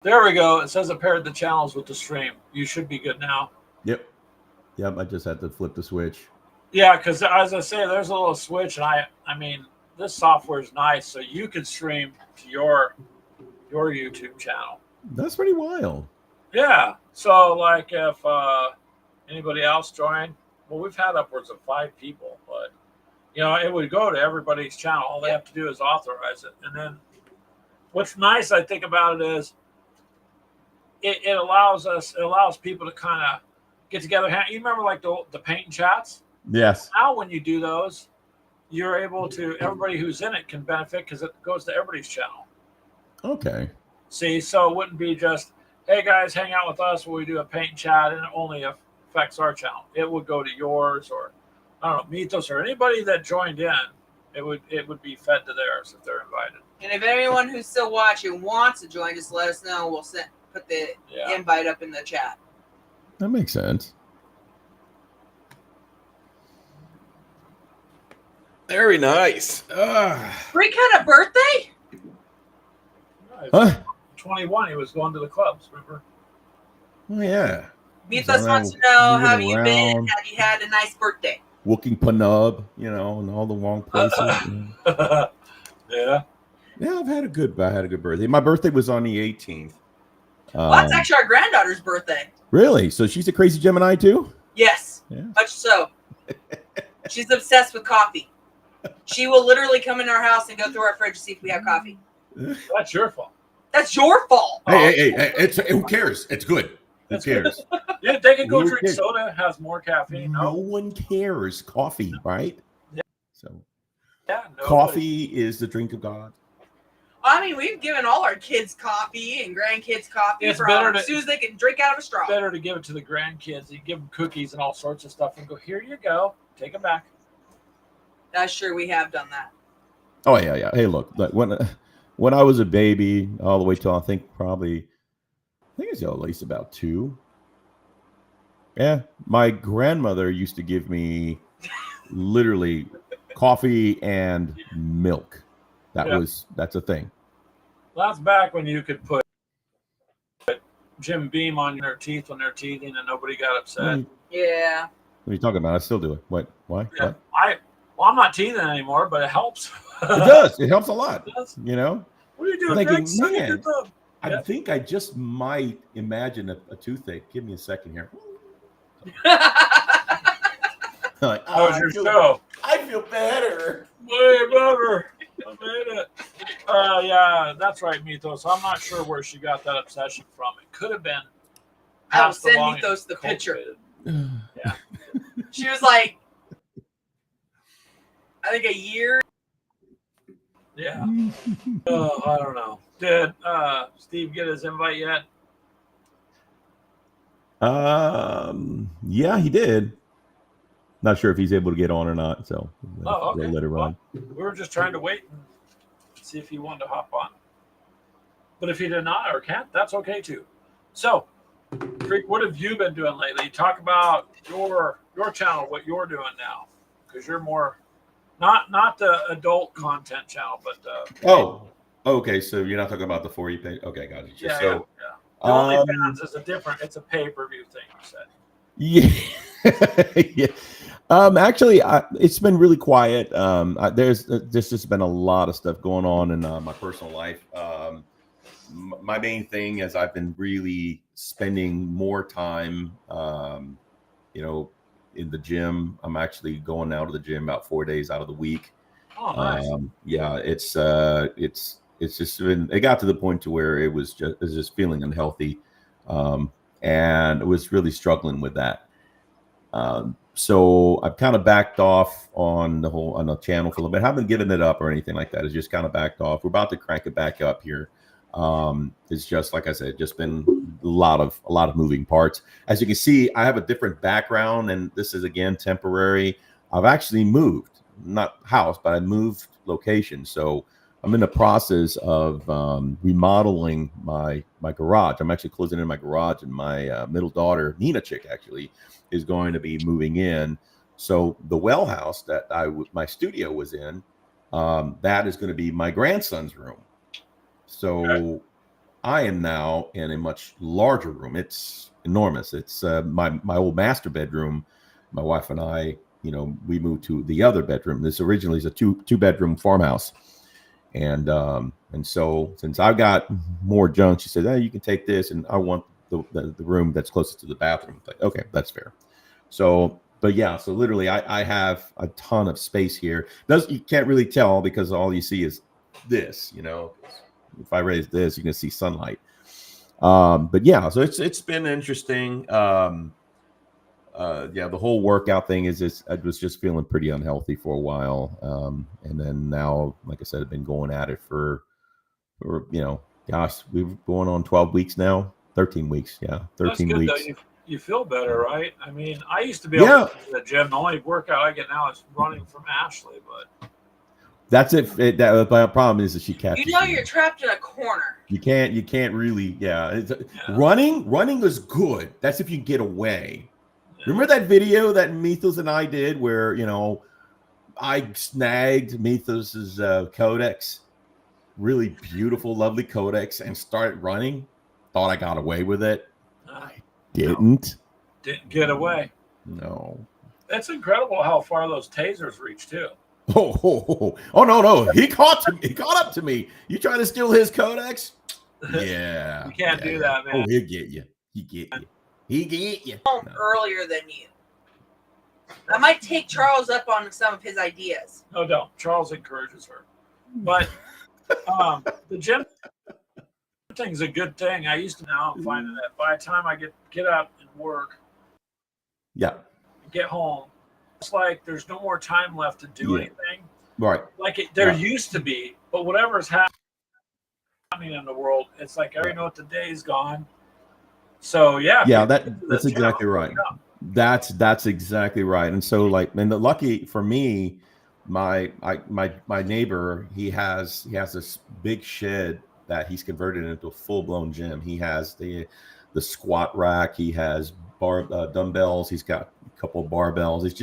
There we go. It says it paired the channels with the stream. You should be good now. Yep. Yep. I just had to flip the switch. Yeah, because as I say, there's a little switch, and I mean, this software is nice, so you can stream to your YouTube channel. That's pretty wild. Yeah. So like if anybody else joined, well, we've had upwards of 5 people, but it would go to everybody's channel. All they have to do is authorize it, and then what's nice, I think, about it is it allows people to kind of get together. You remember like the paint and chats? Yes. Now when you do those, you're able to, everybody who's in it can benefit because it goes to everybody's channel. Okay. See, so it wouldn't be just, hey guys, hang out with us when we do a paint and chat, and it only affects our channel. It would go to yours, or I don't know, Mythos, or anybody that joined in. It would be fed to theirs if they're invited. And if anyone who's still watching wants to join, just let us know. We'll put the invite up in the chat. That makes sense. Very nice. Rick had a birthday? Huh? 21. He was going to the clubs, remember? Oh, yeah. Mythos wants to know, how have you been? Have you had a nice birthday? Wooking Panub, in all the wrong places. Yeah. Yeah, I had a good birthday. My birthday was on the 18th. Well, that's actually our granddaughter's birthday. Really? So she's a crazy Gemini too? Yes. Yeah. Much so. She's obsessed with coffee. She will literally come in our house and go through our fridge to see if we have coffee. That's your fault. That's your fault. Hey, who cares? It's good. Who cares? Yeah, they can go drink soda. It has more caffeine. No one cares. Coffee, right? Yeah. So. Yeah. Coffee is the drink of God. I mean, we've given all our kids coffee and grandkids coffee as soon as they can drink out of a straw. Better to give it to the grandkids. You give them cookies and all sorts of stuff and go, here you go. Take them back. That's sure we have done that. Oh, yeah. Hey, look, when I was a baby, all the way till I think it's at least about 2. Yeah, my grandmother used to give me literally coffee and milk. That's a thing. That's back when you could put Jim Beam on their teeth when they're teething and nobody got upset. Yeah. What are you talking about? I still do it. What? Why? Yeah. I'm not teething anymore, but it helps. It does. It helps a lot. It does. What are you doing? Man, I think I just might imagine a toothache. Give me a second here. How was your show? I feel better. Way better. I made it. Yeah, that's right, Mythos. I'm not sure where she got that obsession from. It could have been. I will send Mythos the picture. Yeah. She was like, I think a year. Yeah. Oh, I don't know. Did Steve get his invite yet? Yeah, he did. Not sure if he's able to get on or not, so okay. We'll let it run. Well, we were just trying to wait and see if he wanted to hop on. But if he did not or can't, that's okay too. So, Freak, what have you been doing lately? Talk about your channel, what you're doing now, because you're more not the adult content channel, but okay. So you're not talking about the 4E page. Okay, got it. Yeah. The OnlyFans is it's a pay-per-view thing. You said. Yeah. Actually, it's been really quiet. There's just been a lot of stuff going on in my personal life. My main thing is I've been really spending more time, in the gym. I'm actually going out to the gym about 4 days out of the week. Oh, nice. Yeah, it's just been. It got to the point to where it was just feeling unhealthy, and it was really struggling with that. So I've kind of backed off on the channel for a little bit. I haven't given it up or anything like that. It's just kind of backed off. We're about to crank it back up here. It's just like I said, just been a lot of moving parts. As you can see, I have a different background, and this is again temporary. I've actually moved, not house, but I moved location. So I'm in the process of remodeling my garage. I'm actually closing in my garage, and my middle daughter, Nina Chick, actually is going to be moving in. So the well house that my studio was in, that is going to be my grandson's room. So I am now in a much larger room. It's enormous. It's my old master bedroom. My wife and I, we moved to the other bedroom. This originally is a two bedroom farmhouse, and so since I've got more junk, she said, "Hey, you can take this, and I want the room that's closest to the bathroom." It's like, okay, that's fair. So, but yeah, so literally, I have a ton of space here. You can't really tell because all you see is this, If I raise this, you can see sunlight. But yeah, so it's been interesting. Yeah, the whole workout thing I was just feeling pretty unhealthy for a while. And then now, like I said, I've been going at it for gosh, we've going on 12 weeks now, 13 weeks. Yeah. 13 That's good, weeks. though. You feel better, right? I mean, I used to be able to go to the gym. The only workout I get now is running from Ashley, but that's it. The problem is that she catches you're trapped in a corner. You can't really. Yeah. Running is good. That's if you get away. Remember that video that Mythos and I did where, I snagged Mythos's Codex, really beautiful, lovely Codex, and started running. Thought I got away with it. I didn't. Didn't get away. No. It's incredible how far those tasers reach, too. Oh no. He caught up to me. You trying to steal his Codex? Yeah. You can't do that, man. Oh, he'll get you. He get you. Home earlier than you. I might take Charles up on some of his ideas. No, don't. Charles encourages her. But the gym thing's a good thing. I used to now I'm finding that by the time I get out and work, get home, it's like there's no more time left to do anything. Right. Like there used to be, but whatever's happening in the world, it's like I already know what the day's gone. So that's exactly right. That's exactly right. And so lucky for me, my neighbor, he has this big shed that he's converted into a full-blown gym. He has the squat rack, he has dumbbells, he's got a couple of barbells. It's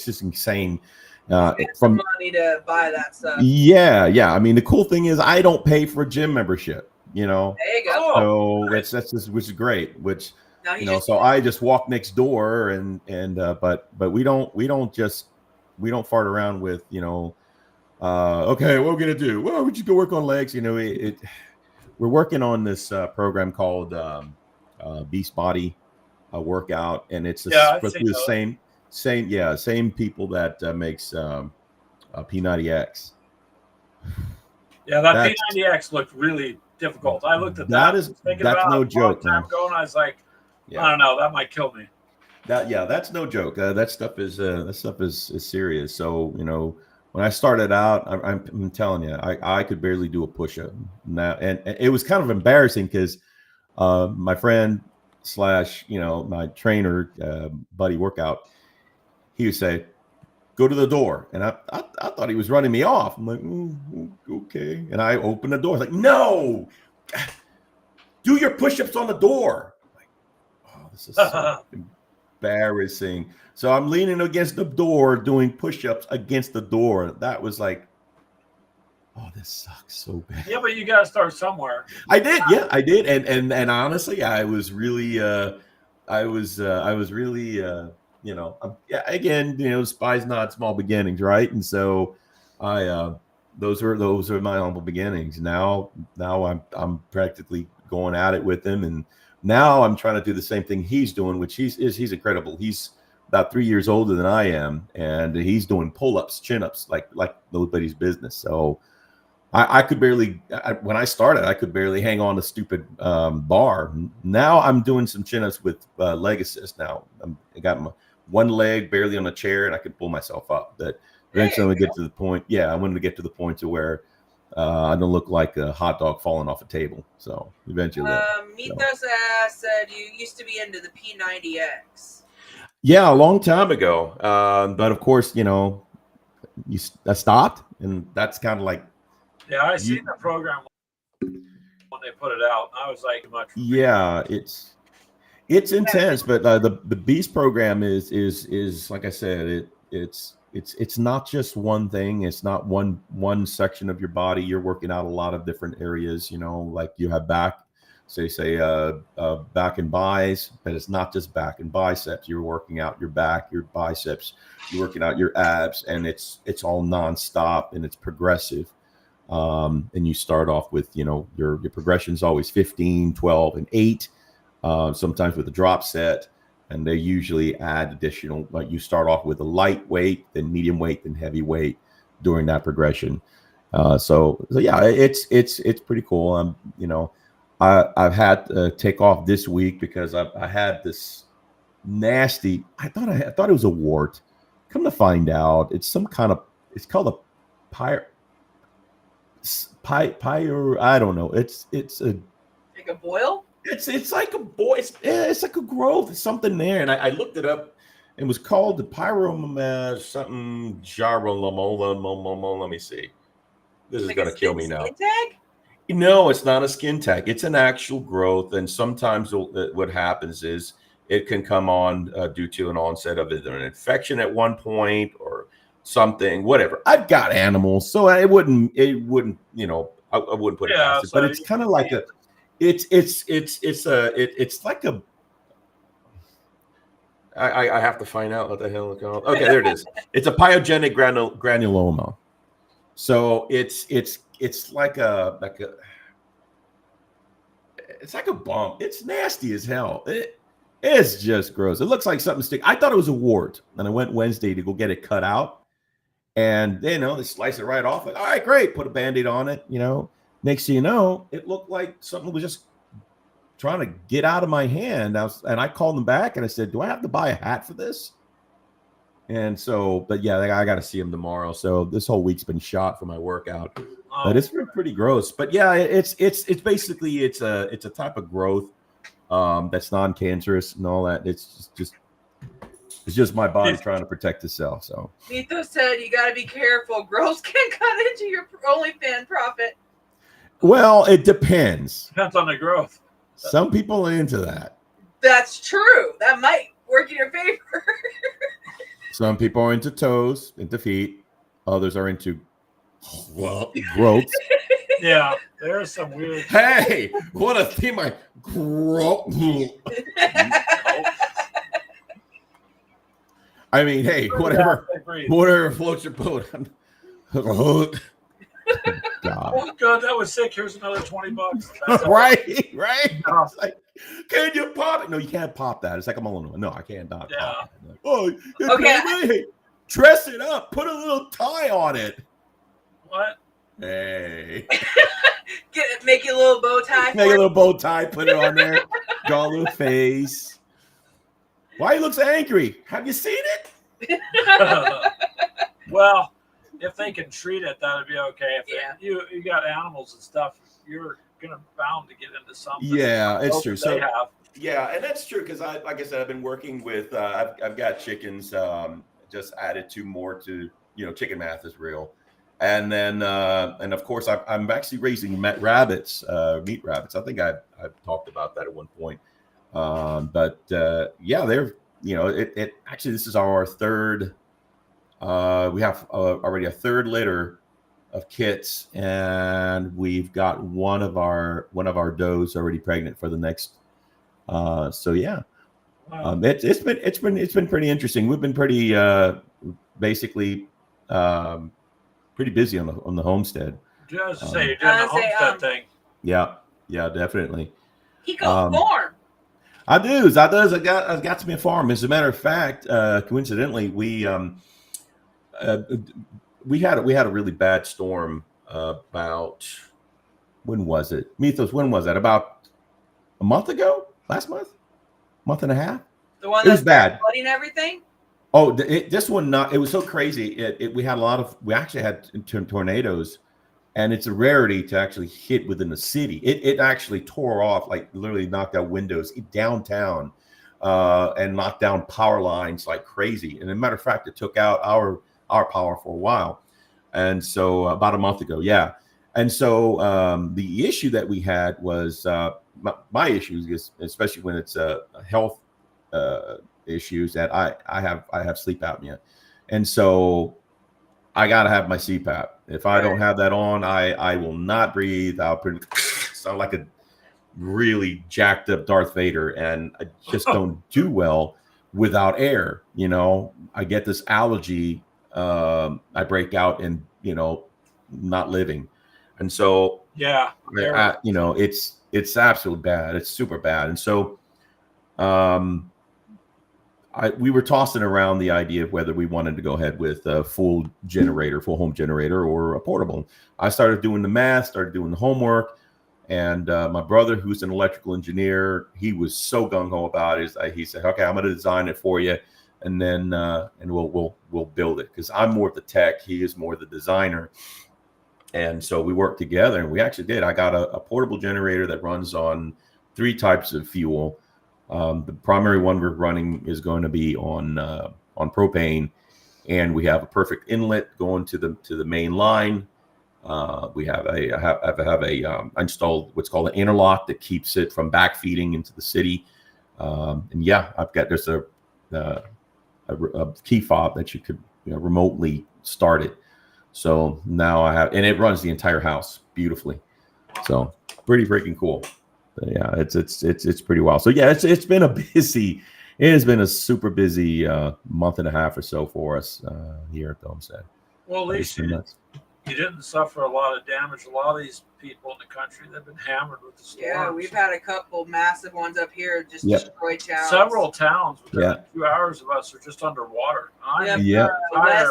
just insane. From money to buy that stuff. Yeah. I mean, the cool thing is I don't pay for a gym membership. There you go. So that's just which is great. Which so I just walk next door and but we don't fart around with okay, what we're gonna do? Well, we just go work on legs. We're working on this program called Beast Body workout, and it's the same people that makes P90X. Yeah, that P90X looked really difficult. I looked at that. That's no joke, man. And I was like, I don't know, that might kill me. That's no joke. That stuff is serious. So when I started out, I'm telling you, I could barely do a push-up now, and it was kind of embarrassing because my friend / my trainer buddy workout, he would say, "Go to the door," and I thought he was running me off. I'm like, okay, and I opened the door. I was like, no, do your push-ups on the door. I'm like, oh, this is so embarrassing. So I'm leaning against the door doing push-ups against the door. That was like, oh, this sucks so bad. Yeah, but you got to start somewhere. I did. Yeah, I did. And honestly, I was really, again, spies not small beginnings, right? And so those are my humble beginnings. Now I'm practically going at it with him, and now I'm trying to do the same thing he's doing, which he's incredible. He's about 3 years older than I am, and he's doing pull-ups, chin-ups, like nobody's business. So I could barely, when I started, I could barely hang on to stupid bar. Now I'm doing some chin-ups with leg assist. Now I got my one leg barely on a chair, and I can pull myself up. But eventually, I'm gonna get to the point. Yeah, I wanted to get to the point to where I don't look like a hot dog falling off a table. So eventually, Mythos said you used to be into the P90X. Yeah, a long time ago. But of course, I stopped, and that's kind of like. Yeah, I seen the program when they put it out. I was like, much. Yeah, it's intense, but the Beast program is like I said, it's not just one thing. It's not one section of your body. You're working out a lot of different areas. Like you have back, back and buys, but it's not just back and biceps. You're working out your back, your biceps, you're working out your abs, and it's all nonstop and it's progressive. And you start off with, your progression is always 15, 12, and 8, sometimes with a drop set. And they usually add additional, like you start off with a light weight, then medium weight, then heavy weight during that progression. So yeah, it's pretty cool. I've had to take off this week because I had this nasty, I thought it was a wart. Come to find out, it's called a pyre. I don't know. It's a Like a boil? It's like a boy. It's like a growth. It's something there, and I looked it up. It was called the something jarolomola. Let me see. This is Like gonna a kill me now. skin tag? No, it's not a skin tag. It's an actual growth, and sometimes what happens is it can come on due to an onset of either an infection at one point or something. Whatever. I've got animals, so I wouldn't. I wouldn't put it past it. But it's kind of like a. It's like a. I have to find out what the hell it's called. Okay, there it is. It's a pyogenic granuloma. So it's like a it's like a bump. It's nasty as hell. It's just gross. It looks like something stick. I thought it was a wart, and I went Wednesday to go get it cut out, and they slice it right off. Like, all right, great. Put a Band-Aid on it. Next thing you know, it looked like something was just trying to get out of my hand. I called them back and I said, do I have to buy a hat for this? And so, but yeah, I got to see him tomorrow. So this whole week's been shot for my workout, but it's been pretty gross. But yeah, it's basically, it's a type of growth that's non-cancerous and all that. It's just my body trying to protect itself. So Mito said you got to be careful. Girls can cut into your OnlyFans profit. Well, it depends. Depends on the growth. Some people are into that. That's true. That might work in your favor. Some people are into toes, into feet. Others are into growths. Yeah, there's some weird. Hey, what a theme! I growth. I mean, hey, whatever floats your boat. God. Oh God, that was sick. Here's another $20. right. Yeah. It's like, can you pop it? No, you can't pop that. It's like a Malinois. No, I can't not Yeah. pop it. Like, oh, Okay. hey, dress it up. Put a little tie on it. What? Hey. Make it a little bow tie. Make a little bow tie. Put it on there. Draw a little face. Why he looks angry? Have you seen it? Well, if they can treat it, that'd be okay. If Yeah. you got animals and stuff, you're bound to get into something. Yeah, it's true. They So have. yeah, and that's true because like I said, I've been working with I've got chickens. Just added 2 more to chicken math is real, and then and of course I'm actually raising meat rabbits. I think I've talked about that at one point. But yeah, they're it actually this is our third. We have already a third litter of kits, and we've got one of our does already pregnant for the next. So yeah, Wow. it's been pretty interesting. We've been pretty basically pretty busy on the homestead. Just say you're doing the homestead thing. Yeah, definitely. He goes farm. I do. I got to be a farm. As a matter of fact, coincidentally, we had a really bad storm about when was it? Mythos, when was that? About a month ago? Last month? Month and a half? The one It was that's bad. flooding everything. Oh, this one not. It was so crazy. We actually had tornadoes, and it's a rarity to actually hit within the city. It actually tore off, like literally knocked out windows downtown, and knocked down power lines like crazy. And as a matter of fact, it took out our power for a while. And so about a month ago, yeah. And so the issue that we had was my issues, is, especially when it's health issues, that I have sleep apnea, and so I gotta have my CPAP. If I don't have that on, I will not breathe. I'll sound like a really jacked up Darth Vader, and I just don't do well without air. I get this allergy. I break out and not living, and so Yeah. it's absolutely bad. It's super bad, and so we were tossing around the idea of whether we wanted to go ahead with a full home generator, or a portable. I started doing the math, started doing the homework, and my brother, who's an electrical engineer, he was so gung ho about it. He said, "Okay, I'm going to design it for you, and then and we'll build it." Because I'm more of the tech, he is more the designer, and so we worked together, and we actually did. I got a portable generator that runs on 3 types of fuel. The primary one we're running is going to be on propane, and we have a perfect inlet going to the main line. We have I installed what's called an interlock that keeps it from backfeeding into the city. And yeah, there's a key fob that you could remotely start it. So now I have, and it runs the entire house beautifully. So pretty freaking cool. Yeah, it's pretty wild. So yeah, it's been it has been a super busy month and a half or so for us here at the homestead. Well, at least you didn't suffer a lot of damage. A lot of these people in the country, they've been hammered with the storms. Yeah, we've had a couple massive ones up here just destroy towns. Several towns within a few hours of us are just underwater.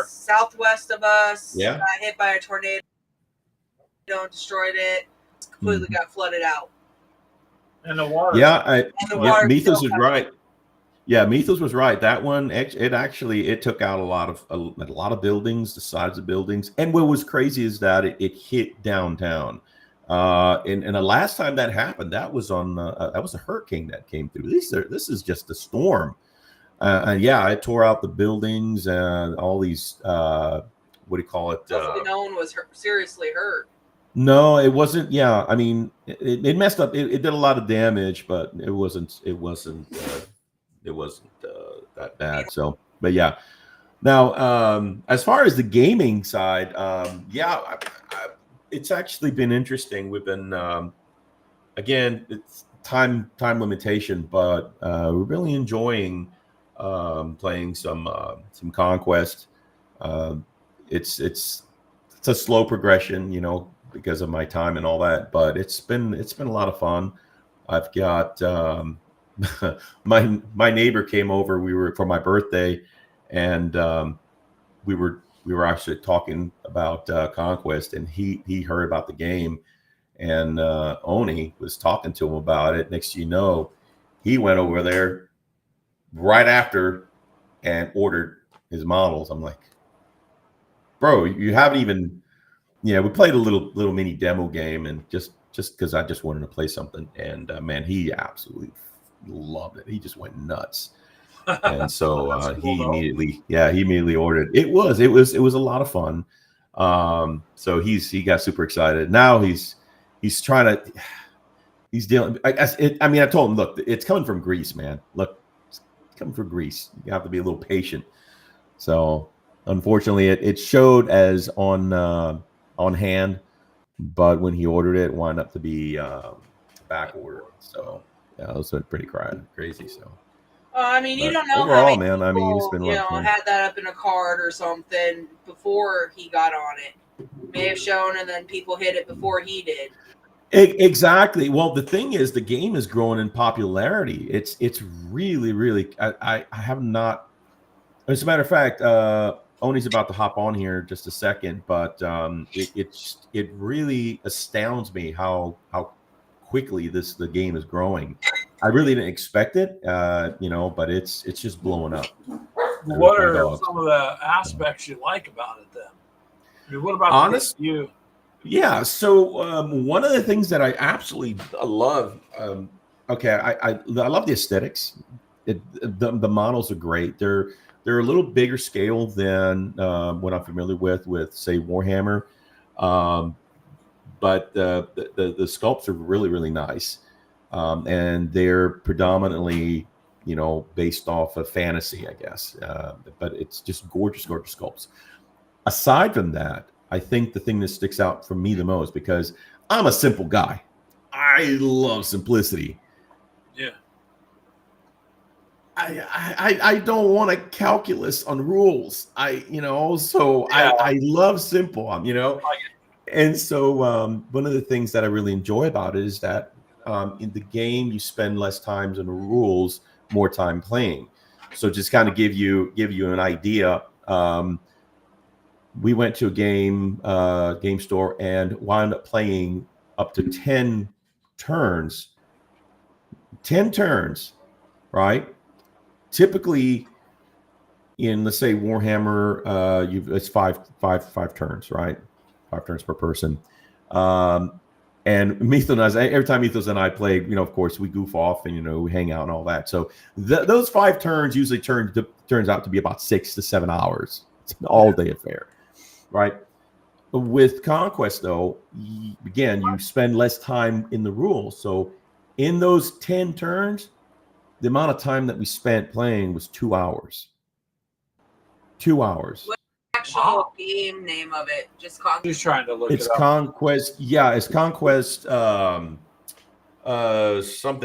Southwest of us got hit by a tornado, destroyed it, completely got flooded out. And the water. Mythos is right. Yeah, Mythos was right. That one, it took out a lot of buildings, the sides of buildings. And what was crazy is that it hit downtown. And the last time that happened, that was a hurricane that came through. This is just a storm. And yeah, it tore out the buildings and all these. What do you call it? No one was seriously hurt. No, it wasn't. Yeah, I mean, it messed up. It did a lot of damage, but it wasn't that bad. So, but yeah. Now, as far as the gaming side, it's actually been interesting. We've been, again, it's time limitation, but we're really enjoying playing some Conquest. It's a slow progression, because of my time and all that, but it's been a lot of fun. I've got my neighbor came over. For my birthday, and we were actually talking about Conquest, and he heard about the game, and Oni was talking to him about it. Next thing you know, he went over there right after and ordered his models. I'm like, bro, you haven't even. Yeah, we played a little mini demo game, and just because I just wanted to play something, and man, he absolutely loved it. He just went nuts, and so he immediately ordered. It was a lot of fun. So he got super excited. Now he's dealing. I told him, look, it's coming from Greece, man. Look, it's coming from Greece. You have to be a little patient. So unfortunately, it showed as on hand, but when he ordered it wound up to be back ordered. So yeah, it was pretty crazy. So you don't know overall, how many man. people, it's been a lot of fun. had that up in a card or something before he got on it. May have shown, and then people hit it before he did. Exactly. Well, the thing is, the game is growing in popularity. It's really. I have not. As a matter of fact, Oni's about to hop on here in just a second, but it really astounds me how quickly the game is growing. I really didn't expect it, but it's just blowing up. What are some of the aspects you like about it then? What about you? Yeah, so one of the things that I absolutely love, I love the aesthetics. The models are great. They're a little bigger scale than what I'm familiar with say Warhammer, but the sculpts are really nice, and they're predominantly based off of fantasy, I guess. But it's just gorgeous sculpts. Aside from that, I think the thing that sticks out for me the most, because I'm a simple guy. I love simplicity. Yeah. I don't want a calculus on rules. I love simple. And so one of the things that I really enjoy about it is that in the game you spend less time on the rules, more time playing. So just kind of give you an idea. We went to a game store and wound up playing up to 10 turns. 10 turns, right? Typically, in let's say Warhammer, it's five turns, right? 5 turns per person. And Mythos and I, every time Mythos and I play, of course we goof off and we hang out and all that. So those 5 turns usually turns out to be about 6 to 7 hours. It's an all-day affair, right? But with Conquest, though, again, you spend less time in the rules. So in those 10 turns, the amount of time that we spent playing was 2 hours. 2 hours. What's the actual game name of it? Just Conquest. He's trying to look It's it up. Conquest. Yeah, it's Conquest. Something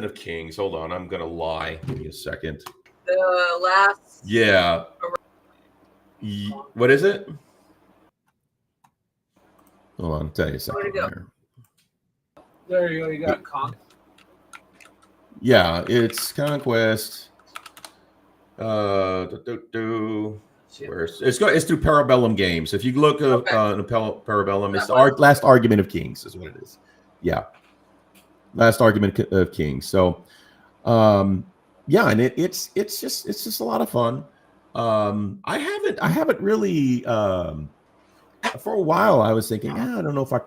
of Kings. Hold on, I'm gonna lie. Give me a second. The last. Yeah. What is it? Hold on, I'll tell you a second. Where'd it go? Here. There you go. You got Conquest. Yeah, it's Conquest. Where's it's through Parabellum Games. If you look at Parabellum, it's the last argument of Kings is what it is. Yeah, last argument of Kings. So, yeah, and it's just a lot of fun. I haven't really. For a while, I was thinking, I don't know if I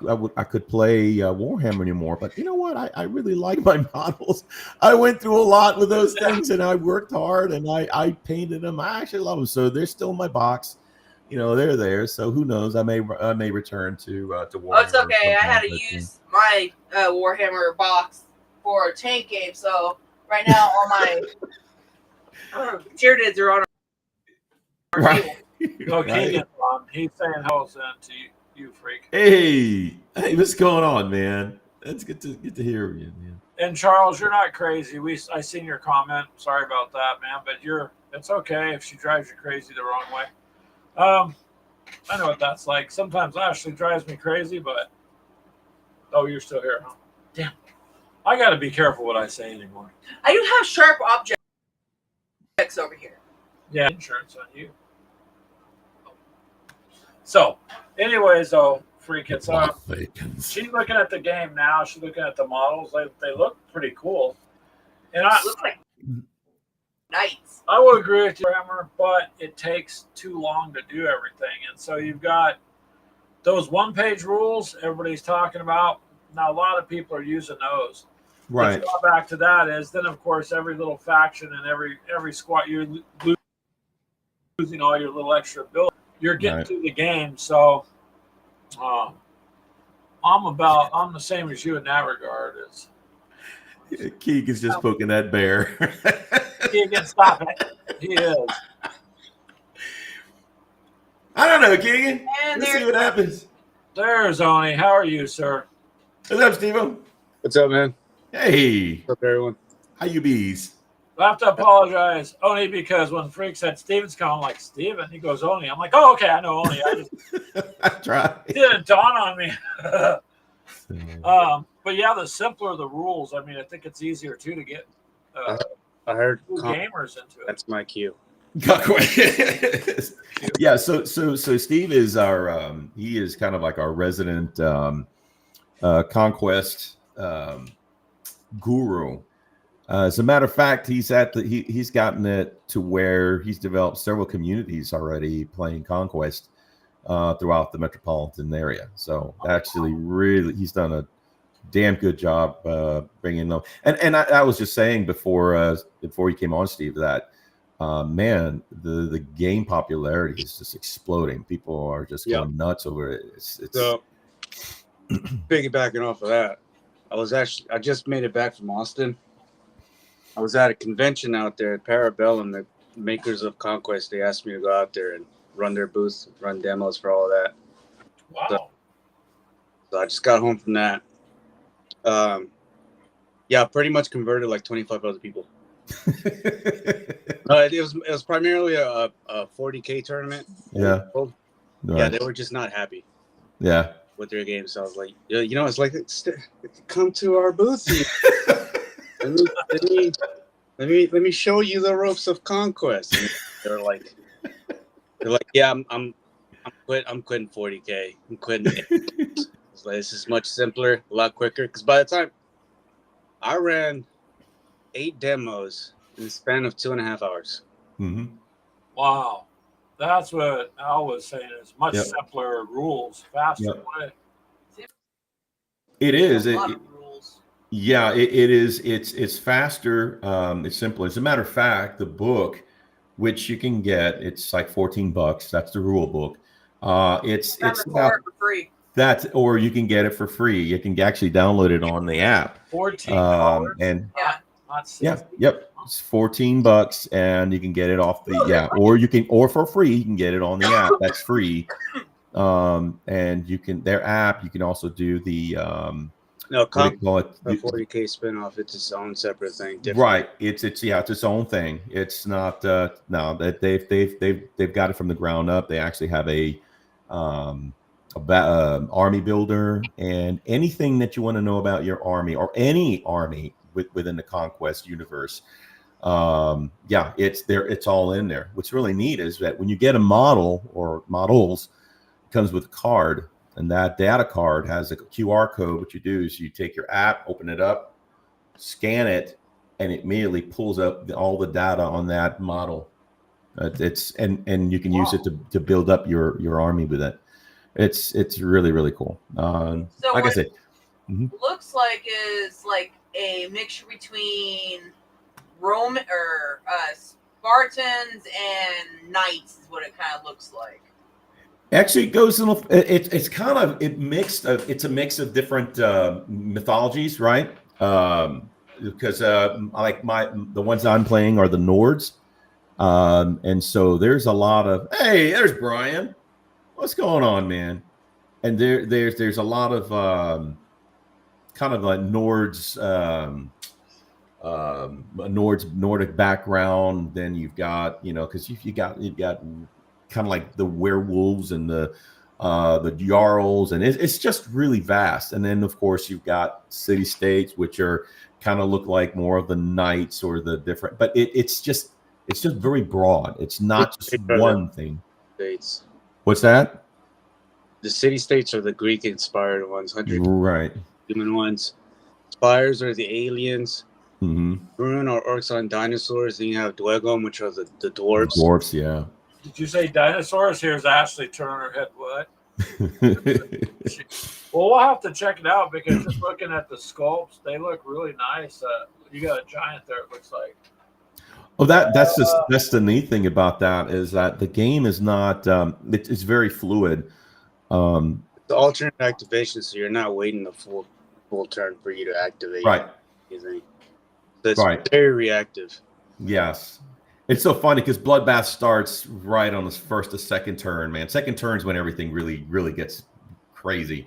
could play Warhammer anymore. But you know what? I really like my models. I went through a lot with those things, and I worked hard, and I painted them. I actually love them, so they're still in my box. They're there. So who knows? I may return to Warhammer. Oh, it's okay. I had to use my Warhammer box for a tank game, so right now all my Tyranids are on our table. No, Keegan's on. He's saying hello to you, freak. Hey, what's going on, man? That's good to hear you, man. And Charles, you're not crazy. I seen your comment. Sorry about that, man. But it's okay if she drives you crazy the wrong way. I know what that's like. Sometimes Ashley drives me crazy, but you're still here, huh? Damn. I got to be careful what I say anymore. I do have sharp objects over here. Yeah, insurance on you. So, anyways, freak, it's she's looking at the game now. She's looking at the models. They look pretty cool. And I Look like knights. I will agree with you, Hammer, but it takes too long to do everything. And so you've got those one-page rules everybody's talking about. Now, a lot of people are using those. Right. The drawback to that is then, of course, every little faction and every squad, you're losing all your little extra ability. You're getting through the game, so I'm the same as you in that regard. Keegan's just poking that bear. Keegan, stop it. He is. I don't know, Keegan. And Let's see what happens. There's Oni. How are you, sir? What's up, Steve-O? What's up, man? Hey. What's up, everyone? How you bees? I have to apologize, Oni, because when Freak said Steven's coming, I'm like, Steven? He goes, Oni. I'm like, oh, okay, I know Oni. I tried. It didn't dawn on me. But yeah, the simpler the rules, I mean, I think it's easier, too, to get I heard gamers into it. that's my cue. Yeah, so Steve is our he is kind of like our resident Conquest guru. As a matter of fact, he's gotten it to where he's developed several communities already playing Conquest throughout the metropolitan area. So actually, really, he's done a damn good job bringing them. And I was just saying before he came on, Steve, that man, the game popularity is just exploding. People are just going nuts over it. It's So piggybacking off of that, I just made it back from Austin. I was at a convention out there at Parabellum, the makers of Conquest. They asked me to go out there and run their booths, run demos for all of that. Wow. So I just got home from that. Yeah, pretty much converted like 25 other people. It was primarily a 40K tournament. Yeah. Yeah, Right. they were just not happy Yeah. with their game. So I was like, you know, it's like come to our booth. Let me show you the ropes of conquest. And they're like, yeah, I'm quitting 40K. I'm quitting. It's like, this is much simpler, a lot quicker. Because by the time I ran 8 demos in the span of 2.5 hours. Mm-hmm. Wow. That's what Al was saying. It's much Yep. simpler rules, faster Yep. play. It is. A lot of rules. Yeah, it is. It's faster. It's simpler. As a matter of fact, the book, which you can get, it's like $14. That's the rule book. It's about for free. that, or you can get it for free. You can actually download it on the app. $14. And Yeah. Not yeah, 60. yep, it's $14, and you can get it off the or for free. You can get it on the app. That's free. And you can their app. You can also do the No, what do you call it? the 40K spinoff. It's its own separate thing. Different. Right. It's its own thing. It's not no, that they've got it from the ground up. They actually have a army builder, and anything that you want to know about your army or any army within the Conquest universe. Yeah, it's there. It's all in there. What's really neat is that when you get a model or models, it comes with a card. And that data card has a QR code. What you do is you take your app, open it up, scan it, and it immediately pulls up all the data on that model. And you can use it to build up your army with it. It's really, really cool. So like I said, looks like is like a mixture between Rome or Spartans and Knights is what it kind of looks like. actually, it goes in. It's kind of it's a mix of different mythologies, right? Because like the ones I'm playing are the Nords, and so there's a lot of there's Brian, what's going on, man? And there's a lot of kind of like Nords, Nordic background. Then you've got because you've got kind of like the werewolves and the jarls, and it's just really vast. And then of course you've got city states, which are kind of look like more of the knights or the different, but it's just very broad. It's not just one thing. States. What's that? The city states are the Greek inspired ones, 100 Right. human ones. Spires are the aliens. Mm-hmm. Brune are orcs on dinosaurs. Then you have Dwegom, which are the dwarves. Dwarfs, yeah. Did you say dinosaurs? Here's Ashley turning her head. What? Well, we'll have to check it out because just looking at the sculpts, they look really nice. You got a giant there, it looks like. Oh, that's the neat thing about that is that the game is not it's very fluid. It's alternate activation, so you're not waiting the full turn for you to activate. Right. Anything. So it's Right. very reactive. Yes. It's so funny because Bloodbath starts right on the first to second turn, man. Second turn is when everything really, really gets crazy.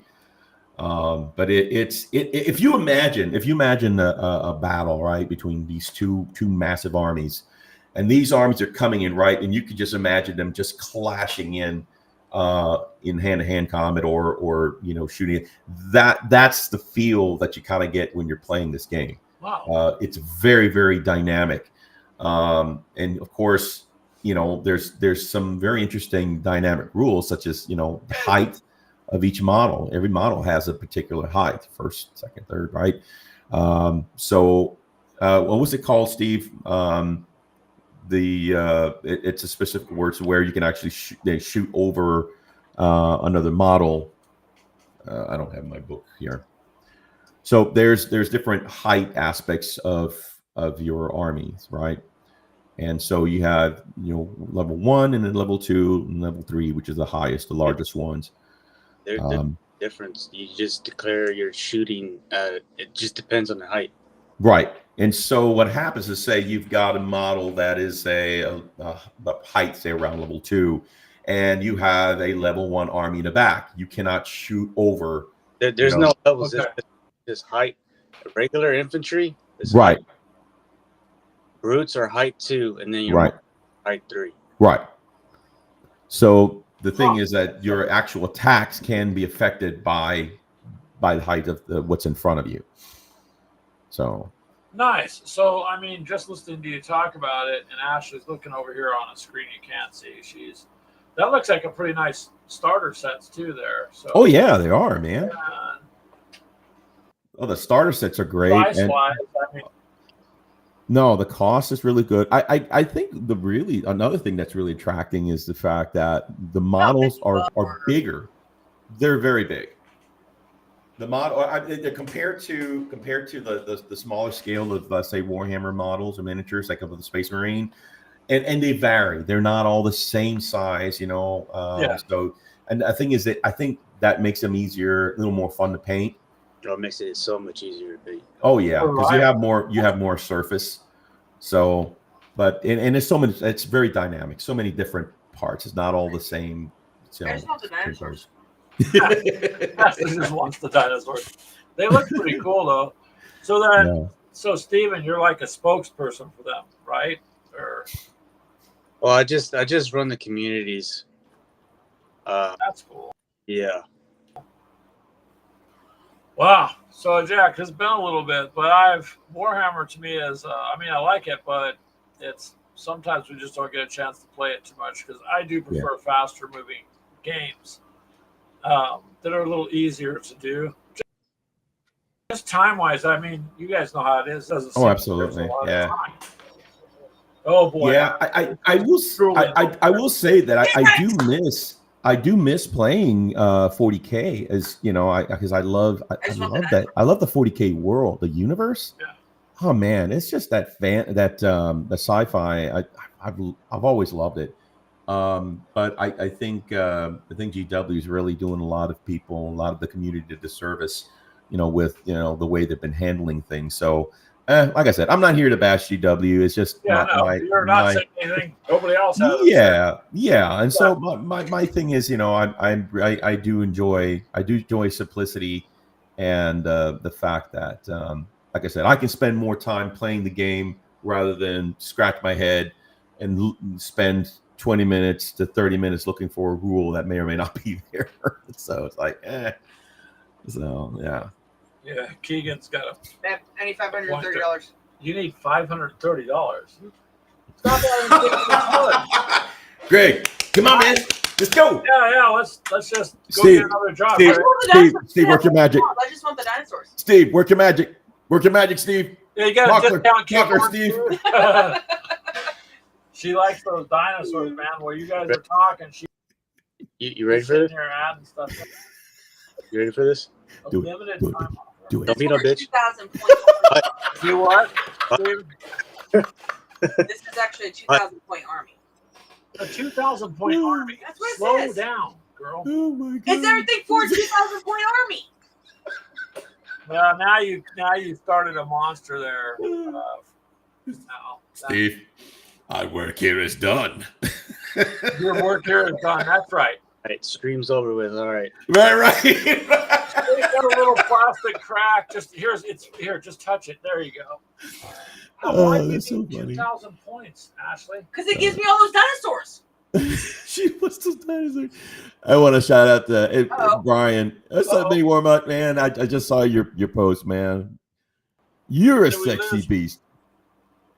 But if you imagine a battle right between these two massive armies, and these armies are coming in right, and you could just imagine them just clashing in hand-to-hand combat or shooting. That's the feel that you kind of get when you're playing this game. Wow. It's very, very dynamic. And of course, there's some very interesting dynamic rules, such as, the height of each model. Every model has a particular height, first, second, third, right? So what was it called, Steve? It's a specific word to where you can actually shoot over another model. I don't have my book here. So there's different height aspects of your armies, right? And so you have level 1 and then level 2 and level 3, which is the highest, the largest ones. There's difference. You just declare your shooting. It just depends on the height. Right. And so what happens is, say you've got a model that is a height, say around level 2, and you have a level 1 army in the back. You cannot shoot over. There's no levels. Okay. It's just height. Regular infantry is Right. height. Brutes are height 2, and then your Right. height 3. Right. So the thing is that your actual attacks can be affected by the height of what's in front of you. So Nice. So, I mean, just listening to you talk about it, and Ashley's looking over here on a screen you can't see. That looks like a pretty nice starter sets too there. So, oh yeah, they are, man. uh, Oh, the starter sets are great. price And wise, I mean, no, the cost is really good. I think another thing that's really attracting is the fact that the models are bigger. They're very big. The model compared to the smaller scale of say Warhammer models or miniatures like of the Space Marine, and they vary. They're not all the same size, you know. Yeah. So, and the thing is that I think that makes them easier, a little more fun to paint. It makes it so much easier to beat. Oh yeah, because Right. you have more surface. So, but and it's so many. It's very dynamic. So many different parts. It's not all the same. You know, I just want the dinosaurs. Ashley just wants the dinosaurs. They look pretty cool though. So then, Yeah. so Steven, you're like a spokesperson for them, right? Or Well, I just run the communities. that's cool. Yeah. Wow. So Jack, it's been a little bit, but Warhammer to me is, I mean, I like it, but it's sometimes we just don't get a chance to play it too much because I do prefer faster moving games that are a little easier to do. Just time wise, I mean, you guys know how it is. It doesn't seem like there's absolutely. a lot of Yeah. time. Oh boy. Yeah, I will say that I do miss playing 40K as you know because I love the 40K world, the universe. Yeah. Oh man, it's just the sci-fi. I've always loved it. But I think GW is really doing a lot of the community a disservice, you know, with the way they've been handling things. So. Like I said, I'm not here to bash GW. It's just you're not saying anything. Nobody else has. Yeah. And so my thing is, you know, I do enjoy simplicity and the fact that, like I said, I can spend more time playing the game rather than scratch my head and spend 20 minutes to 30 minutes looking for a rule that may or may not be there. So it's like, So yeah. Yeah, Keegan's got I need $530. You need $530. Stop that. Greg, come on, man. Let's go. Yeah. Let's just go Steve, get another job. Steve, right? Steve, work your magic. I just want the dinosaurs. Steve, work your magic. Work your magic, Steve. Yeah, you got a discount keyboard, Steve. She likes those dinosaurs, man. While you guys are talking, she You ready for this? here adding stuff. You ready for this? Do it. Limited Do it. time. Do it. Don't be no bitch. 2,000 points. You what? Steve? This is actually a 2,000 point army. A 2,000 point army. That's what it Slow says. down, girl. Oh my God. It's everything for a 2,000 point army. Well, now you started a monster there. Now, Steve, our work here is done. your work here is done. That's right. All right, stream's over with. All right. Right. It's got a little plastic crack. Just just touch it. There you go. Why do you that's so need funny. 2,000 points, Ashley? Because it gives me all those dinosaurs. She was just dinosaur. I want to shout out to Brian. That's Uh-oh. me warm up, man. I just saw your post, man. You're a Did we sexy lose? beast.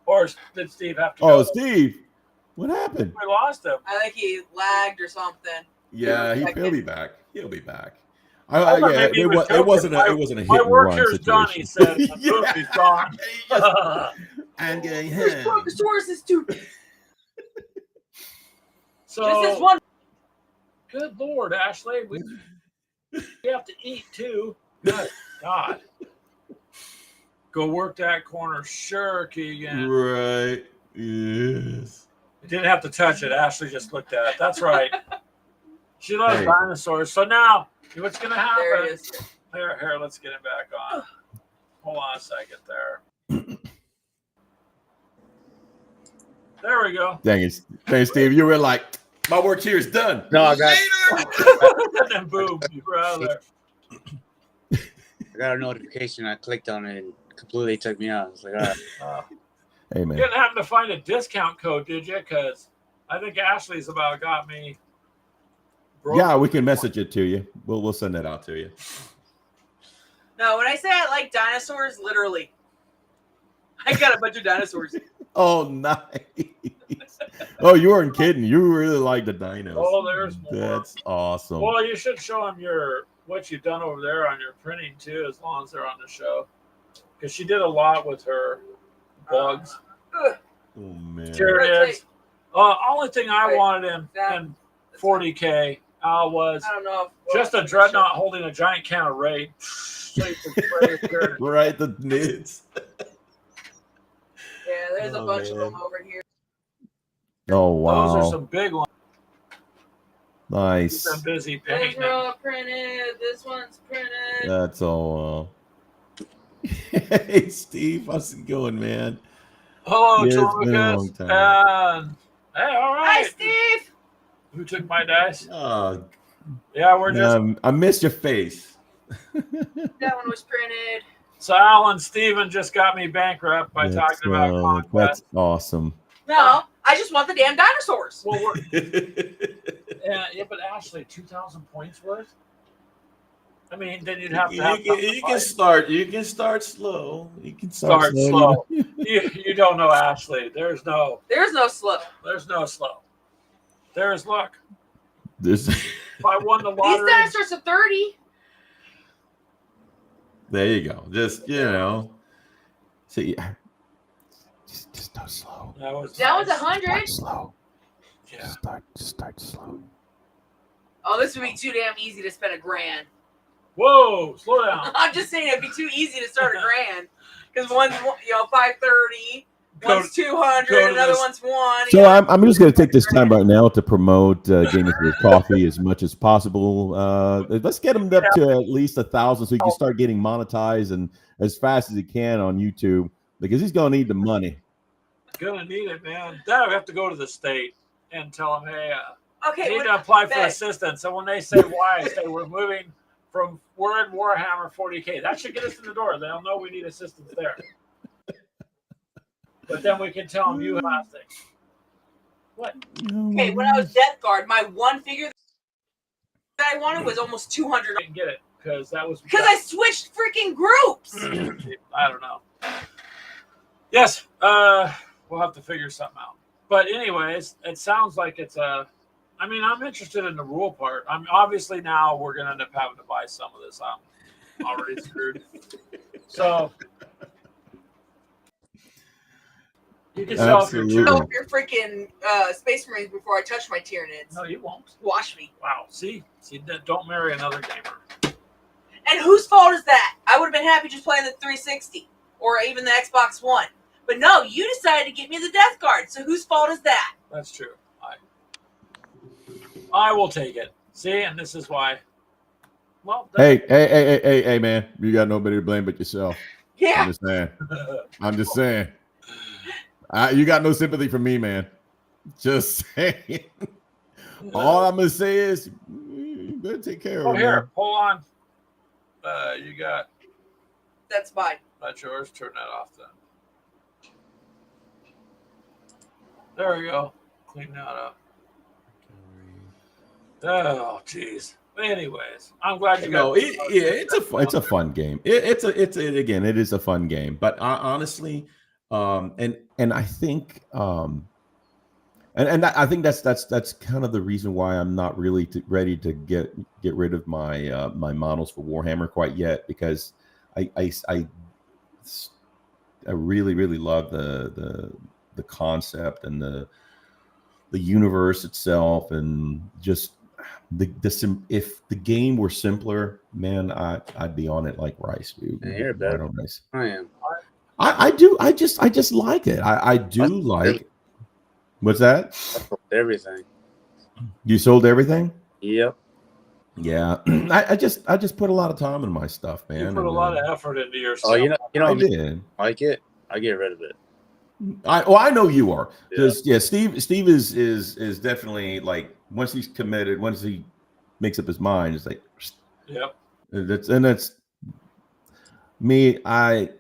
Or did Steve have to Oh, go? Steve, what happened? We lost him. I think he lagged or something. Yeah, Like he'll it. be back. He'll be back. I thought Yeah, maybe he was it wasn't joking. a hit My and work run here's done, he situation. said. The movie's gone. I'm getting There's hit. Brontosaurus is stupid. So, This is one. good Lord, Ashley. We have to eat too. Good God. Go work that corner. Sure, Keegan. Right. Yes. You didn't have to touch it. Ashley just looked at it. That's right. She loves Hey. dinosaurs. So now, what's going to happen? There it is. Here, let's get it back on. Hold on a second there. There we go. Dang it. Thanks, Steve. You were like, my work here is done. No, I got And then boom, you were out of there. a notification. I clicked on it, and completely took me out. I was like, all right. Hey, man. You didn't happen to find a discount code, did you? Because I think Ashley's about got me. broke. Yeah, we can message it to you. We'll send that out to you. No, when I say I like dinosaurs, literally, I got a bunch of dinosaurs. Oh, nice. Oh, you weren't kidding. You really like the dinos. Oh, there's more. That's awesome. Well, you should show them what you've done over there on your printing too, as long as they're on the show. Because she did a lot with her bugs. Ugh. Oh, man. Here it Rotate. is. Only thing I Wait, wanted in that- 40K was I don't know. just a dreadnought holding a giant can of raid. So you can spray it there. Right, the nids. Yeah, there's a Oh, bunch of man. them over here. Oh, wow. Those are some big ones. Nice. Keep them busy Those painting. are all printed. This one's printed. That's all. Hey, Steve, how's it going, man? Hello, Yeah, it's been a long Tormacus. time. And hey, all Hi, right. Steve. Who took my dice? Oh, Yeah, we're just I missed your face. That one was printed. so Alan Steven just got me bankrupt by talking about conquest. That's awesome. No, I just want the damn dinosaurs. Well, yeah, but Ashley, 2,000 points worth. I mean, then you'd have to have something to fight. start. You can start slow. You can Start slow. You don't know Ashley. There's no There's no slow. slow. There's luck. This, If I won the These lottery, dinosaurs are 30. there you go. Just see, just start slow. that was That was nice. 100. Slow. Yeah. Start slow. Oh, this would be too damn easy to spend $1,000. Whoa, slow down. I'm just saying it'd be too easy to start $1,000 because one's 530, Go- one's 200, go to another this- one's 1. So I'm just going to take this time right now to promote Gaming with Coffee as much as possible. Let's get them up to at least 1,000 so you can start getting monetized and as fast as you can on YouTube because he's going to need the money. Gonna need it, man. Then I have to go to the state and tell them, hey, Okay, need what- to apply for Beck. assistance. And when they say why, I say we're moving we're in Warhammer 40K. That should get us in the door. They'll know we need assistance there. But then we can tell them you have things. What? okay, when I was Death Guard, my one figure that I wanted was almost 200 I didn't get it because that was because I switched freaking groups. I don't know. Yes, we'll have to figure something out. But anyways, it sounds like it's a. I mean, I'm interested in the rule part. I'm obviously now we're gonna end up having to buy some of this. I'm already screwed. So you can sell if you're Absolutely. So if you're freaking Space Marines before I touch my Tyranids, No, you won't. wash me. Wow. See, don't marry another gamer. And whose fault is that? I would have been happy just playing the 360 or even the Xbox One. But no, you decided to get me the Death Guard. So whose fault is that? That's true. I will take it. See, and this is why. Well, Hey, man. You got nobody to blame but yourself. Yeah. I'm just saying. You got no sympathy from me, man. Just saying. All I'm going to say is you better take care of Oh, it. here, man. hold on. You got That's mine. that's yours. Turn that off then. There we go. Clean that up. Oh, jeez. Anyways, I'm glad you got. It's a fun game. It is a fun game. But honestly, and I think I think that's kind of the reason why I'm not really ready to get rid of my my models for Warhammer quite yet, because I really love the concept and the universe itself, and just if the game were simpler, man, I'd be on it like rice. You're better. Right on rice. I am. I do. I just like it. I do like. What's that? I sold everything. You sold everything? Yep. Yeah. I just put a lot of time in my stuff, man. You put a lot of effort into your stuff. Oh, you know, I me, did. like it. I get rid of it. I know you are. Yeah. Because Steve is definitely like, once he's committed, once he makes up his mind, it's like Yep. that's Me,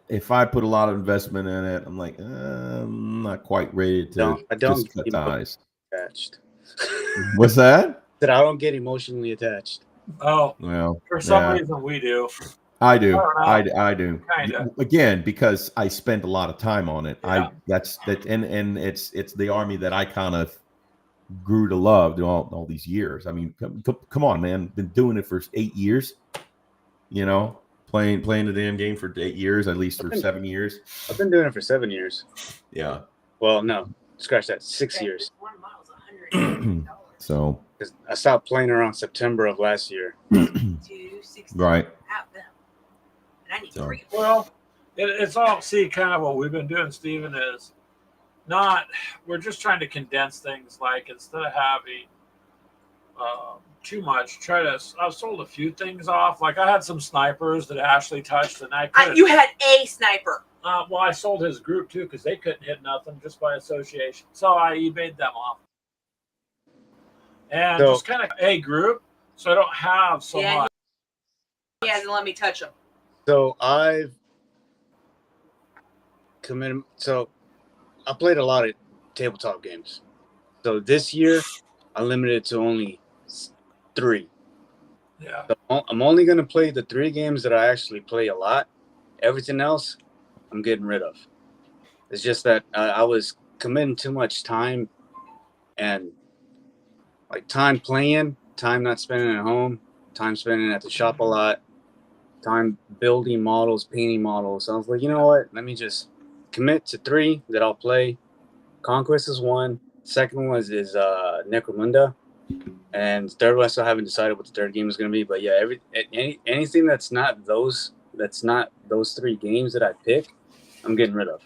if I put a lot of investment in it, I'm like, I'm not quite ready to I don't just cut get ties. attached. What's that? That I don't get emotionally attached. Oh, Well, for some yeah, reason we do. I do. I don't I do. Kinda. Again, because I spend a lot of time on it. Yeah. And it's the Army that I kind of grew to love all these years. I mean, come on, man. Been doing it for 8 years. You know, playing the damn game for 8 years, at least for 7 years. I've been doing it for 7 years. Yeah. Well, no, scratch that. 6 years. 1 mile's $100. So 'Cause I stopped playing around September of last year. 260. right. Have them. And I need So. 3. Well, it's all, see, kind of what we've been doing, Stephen, is we're just trying to condense things. Like, instead of having too much, I've sold a few things off. Like, I had some snipers that Ashley touched, and I couldn't. You had a sniper. Well, I sold his group too because they couldn't hit nothing just by association. So I eBayed them off. And So- just kind of a group, so I don't have so Yeah, much. He hasn't let me touch him. So I've committed. So I played a lot of tabletop games. So this year I limited it to only 3. Yeah. So I'm only going to play the 3 games that I actually play a lot. Everything else I'm getting rid of. It's just that I was committing too much time, and like time playing, time not spending at home, time spending at the shop a lot, time building models, painting models. So I was like, you know what? Let me just commit to 3 that I'll play. Conquest is 1. Second one is Necromunda. And third one, I still haven't decided what the third game is going to be. But yeah, anything that's not those 3 games that I pick, I'm getting rid of.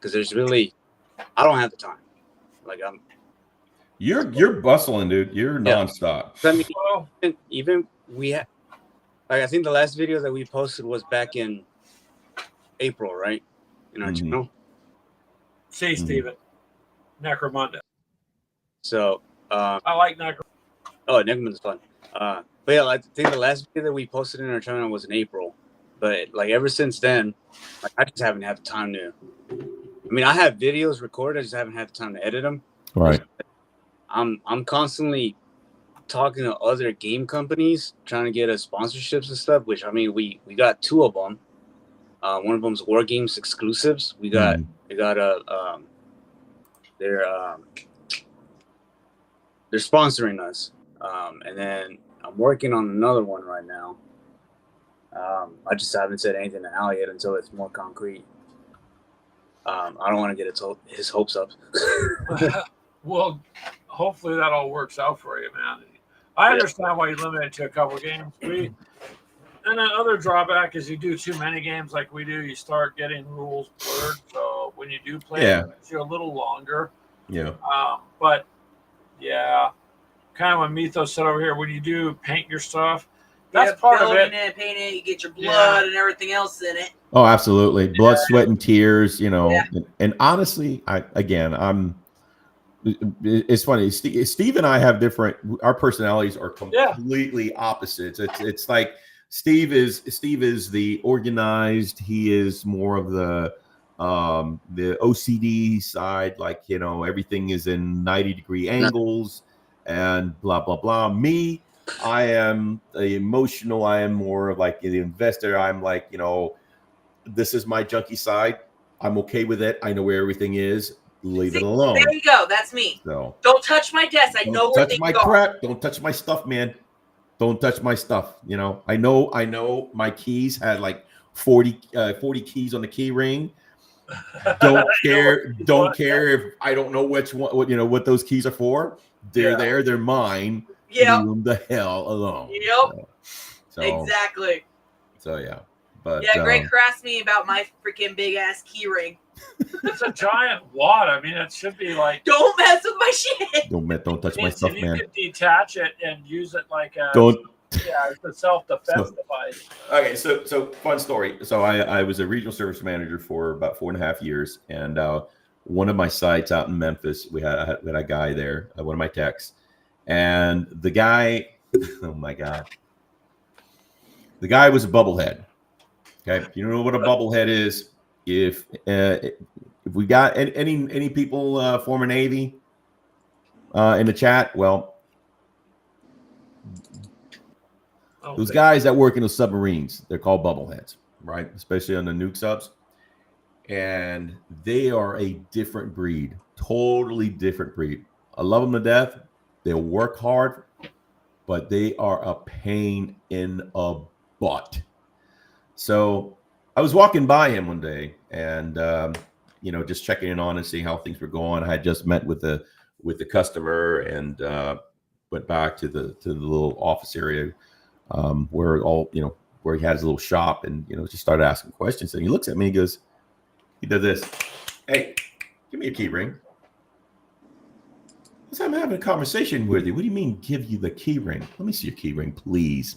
Because I don't have the time. Like You're bustling, dude. You're nonstop. I mean, Well, even we had, like, I think the last video that we posted was back in April, right? In our Mhm. channel. see, Stephen, Necromunda. So, I like Necromunda. oh, Necromunda's fun. But yeah, I think the last video that we posted in our channel was in April. But like ever since then, like, I just haven't had the time to. I mean, I have videos recorded. I just haven't had the time to edit them. Right. I'm constantly talking to other game companies trying to get us sponsorships and stuff. Which, I mean, we got 2 of them. One of them's War Games exclusives. They're sponsoring us. And then I'm working on another one right now. I just haven't said anything to Al yet until it's more concrete. I don't want to get his hopes up. Well, hopefully that all works out for you, man. I understand why you limit it to a couple games. And another drawback is you do too many games like we do, you start getting rules blurred. So when you do play, it takes you a little longer. Yeah. But yeah, kind of what Mythos said over here, when you do paint your stuff, that's part of it. Paint it, you get your blood and everything else in it. Oh, absolutely. Blood, sweat, and tears. You know, and honestly, it's funny. Steve and I have different. Our personalities are completely opposites. It's like Steve is the organized. He is more of the OCD side. Like, you know, everything is in 90-degree angles and blah blah blah. Me, I am emotional. I am more of like the investor. I'm like, you know, this is my junkie side. I'm okay with it. I know where everything is. Leave it alone. There you go. That's me. So don't touch my desk. I know where touch my crap. Don't touch my stuff, man. Don't touch my stuff. You know, I know my keys had like 40 keys on the key ring. Don't care if I don't know which one, you know, what those keys are for. They're there. They're mine. Yeah. Leave them the hell alone. Yep. So, exactly. So yeah. But yeah, Greg harassed me about my freaking big ass key ring. It's a giant wad. I mean, it should be like. Don't mess with my shit. Don't touch my stuff, man. You could detach it and use it like a. Don't. Yeah, it's a self-defense device. Okay, so fun story. So I was a regional service manager for about 4.5 years, and one of my sites out in Memphis, we had a guy there, one of my techs, and the guy, oh my god, the guy was a bubblehead. Okay, you know what a bubblehead is. If we got any people former Navy in the chat, well, those guys that work in the submarines, they're called bubbleheads, right? Especially on the nuke subs, and they are a different breed, totally different breed. I love them to death. They'll work hard, but they are a pain in a butt. So I was walking by him one day and, just checking in on and seeing how things were going. I had just met with the customer and went back to the little office area where he had his little shop and, just started asking questions. And he looks at me, he does this. Hey, give me a key ring. I'm having a conversation with you. What do you mean give you the key ring? Let me see your key ring, please.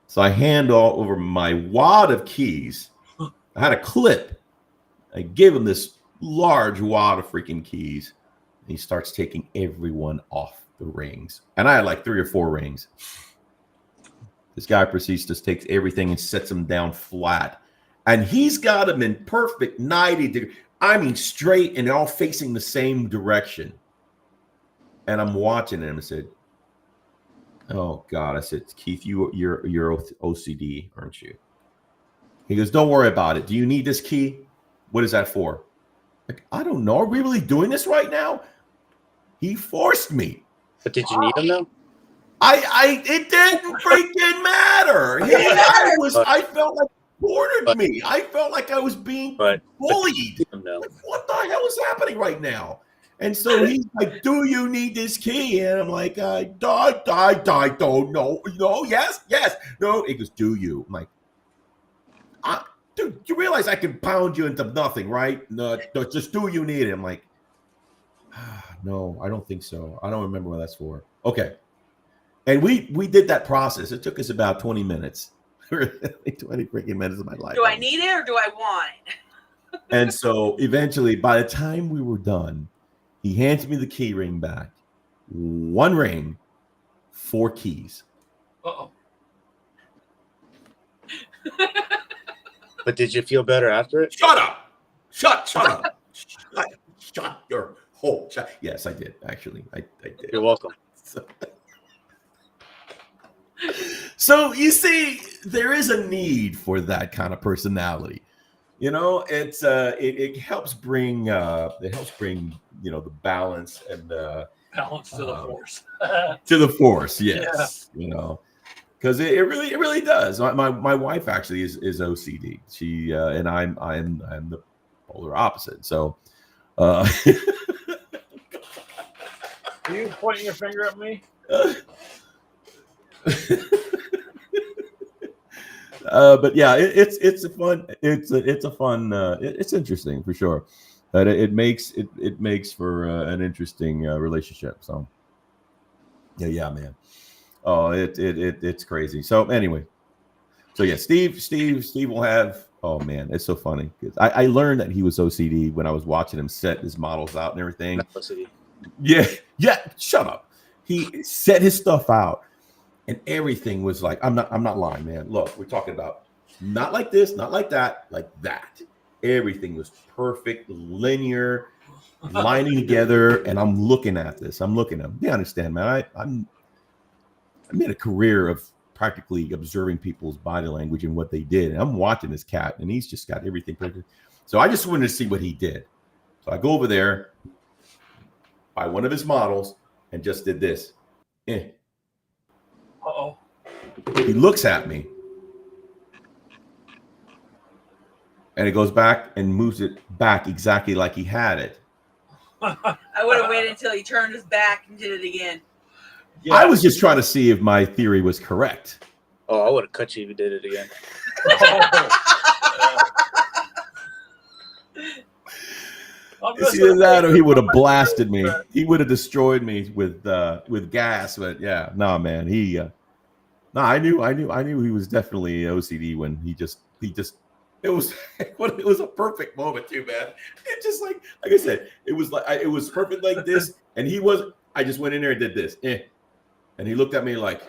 So I hand all over my wad of keys. I had a clip. I gave him this large wad of freaking keys. And he starts taking everyone off the rings. And I had like 3 or 4 rings. This guy proceeds to takes everything and sets them down flat. And he's got them in perfect 90 degrees. I mean, straight and all facing the same direction. And I'm watching him and said, "Oh God!" I said, "Keith, you're OCD, aren't you?" He goes, "Don't worry about it. Do you need this key? What is that for?" Like, I don't know. Are we really doing this right now? He forced me. But did you need them though? It didn't freaking matter. I felt like he ordered me. I felt like I was being bullied. Like, what the hell is happening right now? And so he's like, "Do you need this key?" And I'm like, I don't know. No, yes, no. He goes, "Do you?" I'm like, "Dude, you realize I can pound you into nothing, right? No, just do you need it?" I'm like, "No, I don't think so. I don't remember what that's for." Okay. And we did that process. It took us about 20 minutes. 20 freaking minutes of my life. Do I need it or do I want it? And so eventually, by the time we were done, he hands me the key ring back. 1 ring, 4 keys. Uh-oh. But did you feel better after it? Shut up! Shut up! Shut your hole! Yes, I did. Actually, I did. You're welcome. So you see, there is a need for that kind of personality. It helps bring the balance and Balance to the force. to the force. Yes, yeah. Because it really does. My wife actually is OCD. She and I'm the polar opposite. So, Are you pointing your finger at me? But yeah, it's a fun. It's interesting for sure. But it makes for an interesting relationship. So yeah, man. Oh, it's crazy. So anyway, so yeah, Steve will have. Oh man, it's so funny. I learned that he was OCD when I was watching him set his models out and everything. Yeah. Shut up. He set his stuff out, and everything was like, I'm not lying, man. Look, we're talking about not like this, not like that, like that. Everything was perfect, linear, lining together, and I'm looking at this. I'm looking at him. You understand, man? I made a career of practically observing people's body language and what they did. And I'm watching this cat, and he's just got everything perfect. So I just wanted to see what he did. So I go over there, buy one of his models, and just did this. Uh-oh. He looks at me, and it goes back and moves it back exactly like he had it. I would have waited until he turned his back and did it again. Yeah. I was just trying to see if my theory was correct. Oh, I would have cut you if you did it again. It's either that or he would have blasted me. He would have destroyed me with gas. But yeah, nah, man. I knew he was definitely OCD when he just it was a perfect moment too, man. It just like I said, it was perfect like this, and I just went in there and did this, and he looked at me like,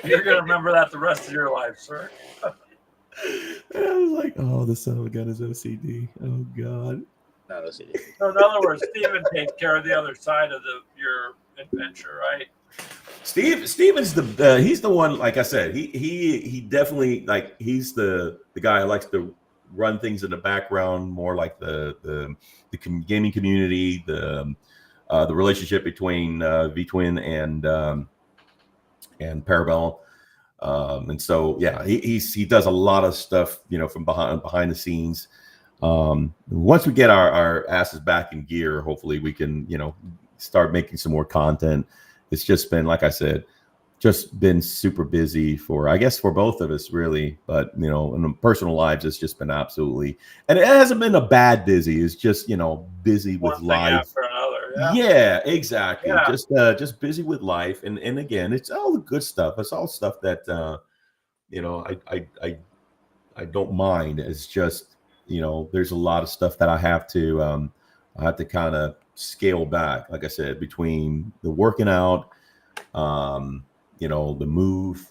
You're gonna remember that the rest of your life, sir. And I was like, oh, the son of a gun is OCD. Oh God. No, that's it. So in other words, Steven takes care of the other side of your adventure, right? Steven's the he's the one. Like I said, he definitely like he's the guy who likes to run things in the background, more like the gaming community, the relationship between V-Twin and Parabellum. And so, yeah, he does a lot of stuff, from behind the scenes. Once we get our asses back in gear, hopefully we can, start making some more content. It's just been, like I said, just been super busy for both of us, really. But, in the personal lives, it's just been absolutely, and it hasn't been a bad busy. It's just, busy with One thing life. after another. Yeah, exactly. Yeah. Just busy with life, and again, it's all the good stuff. It's all stuff that I don't mind. It's just there's a lot of stuff that I have to kind of scale back. Like I said, between the working out, the move,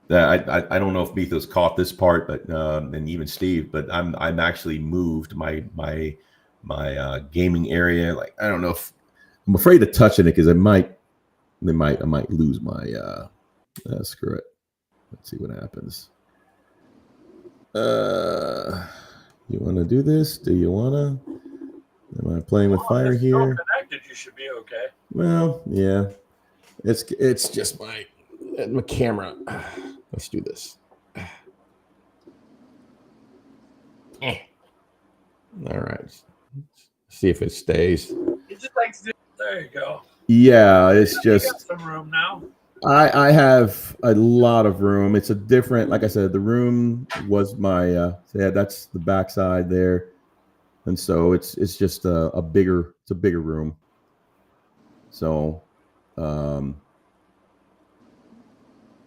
that I don't know if Mithos caught this part, but and even Steve, but I'm actually moved my gaming area. Like, I don't know if I'm afraid to touch it because I might lose my screw it. Let's see what happens. You want to do this? Do you want to? Am I playing with fire It's here? still connected. You should be okay. Well, yeah. It's just my camera. Let's do this. All right. See if it stays. It just likes to. There you go. Yeah, it's You got just some room now. I have a lot of room. It's a different, like I said, the room was my that's the backside there, and so it's just a bigger room. So, I don't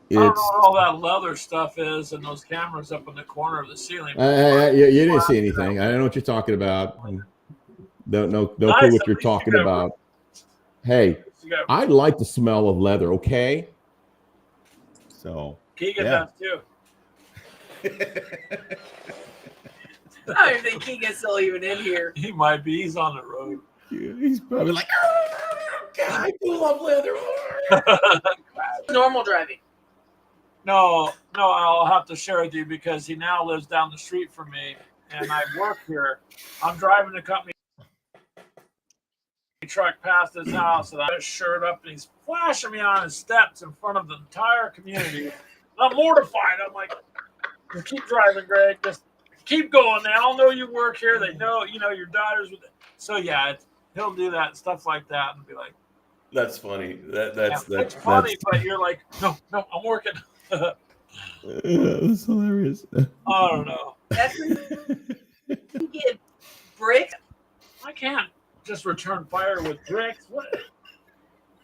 know it's what all that leather stuff is, and those cameras up in the corner of the ceiling. you didn't see anything. I don't know what you're talking about. Don't know Nice, clue what at you're least you talking got about. Hey, You got I like the smell of leather. Okay. So Keegan yeah. does too. I don't even think Keegan's still even in here. He might be. He's on the road. He's probably like, God, I do love leather. Normal driving. No, I'll have to share with you because he now lives down the street from me, and I work here. I'm driving the company truck past his house, and I just shirt up, and he's flashing me on his steps in front of the entire community. I'm mortified. I'm like, keep driving, Greg. Just keep going. They all know you work here. They know, your daughter's with it. So yeah, he'll do that stuff like that, and be like, That's funny. it's funny, but you're like, no, I'm working. That's hilarious. I don't know. That's when you get bricks. I can't just return fire with bricks. What?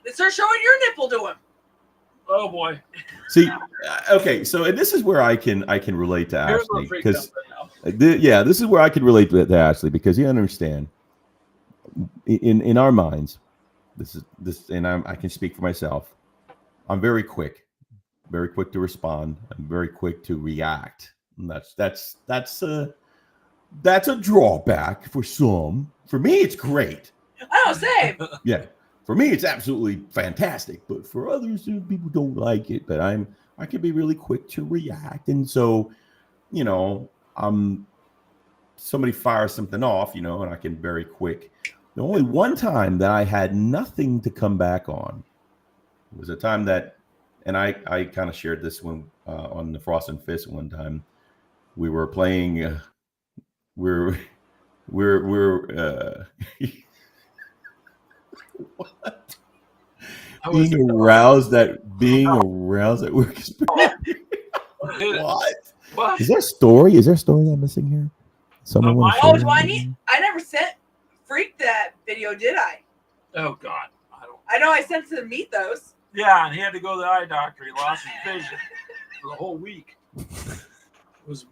They start showing your nipple to him. Oh boy. See, okay, so and this is where I can relate to Here's Ashley what freaked because out right now. yeah, this is where I can relate to Ashley because you understand. In our minds, this, and I can speak for myself. I'm very quick to respond. I'm very quick to react. And that's a drawback for some. For me, it's great. Oh, same. Yeah, for me, it's absolutely fantastic. But for others, people don't like it. But I can be really quick to react, and so, somebody fires something off, and I can very quick. The only one time that I had nothing to come back on was a time that, and I kind of shared this one on the Frost and Fist one time. We were playing. We're what? Being aroused at work is what? What? Is there a story? Is there a story I'm missing here? Someone want to Oh, share do I that? need? I never sent Freak that video, did I? Oh God, I don't. I know I sent to meet those. Yeah, and he had to go to the eye doctor. He lost his vision for the whole week. It was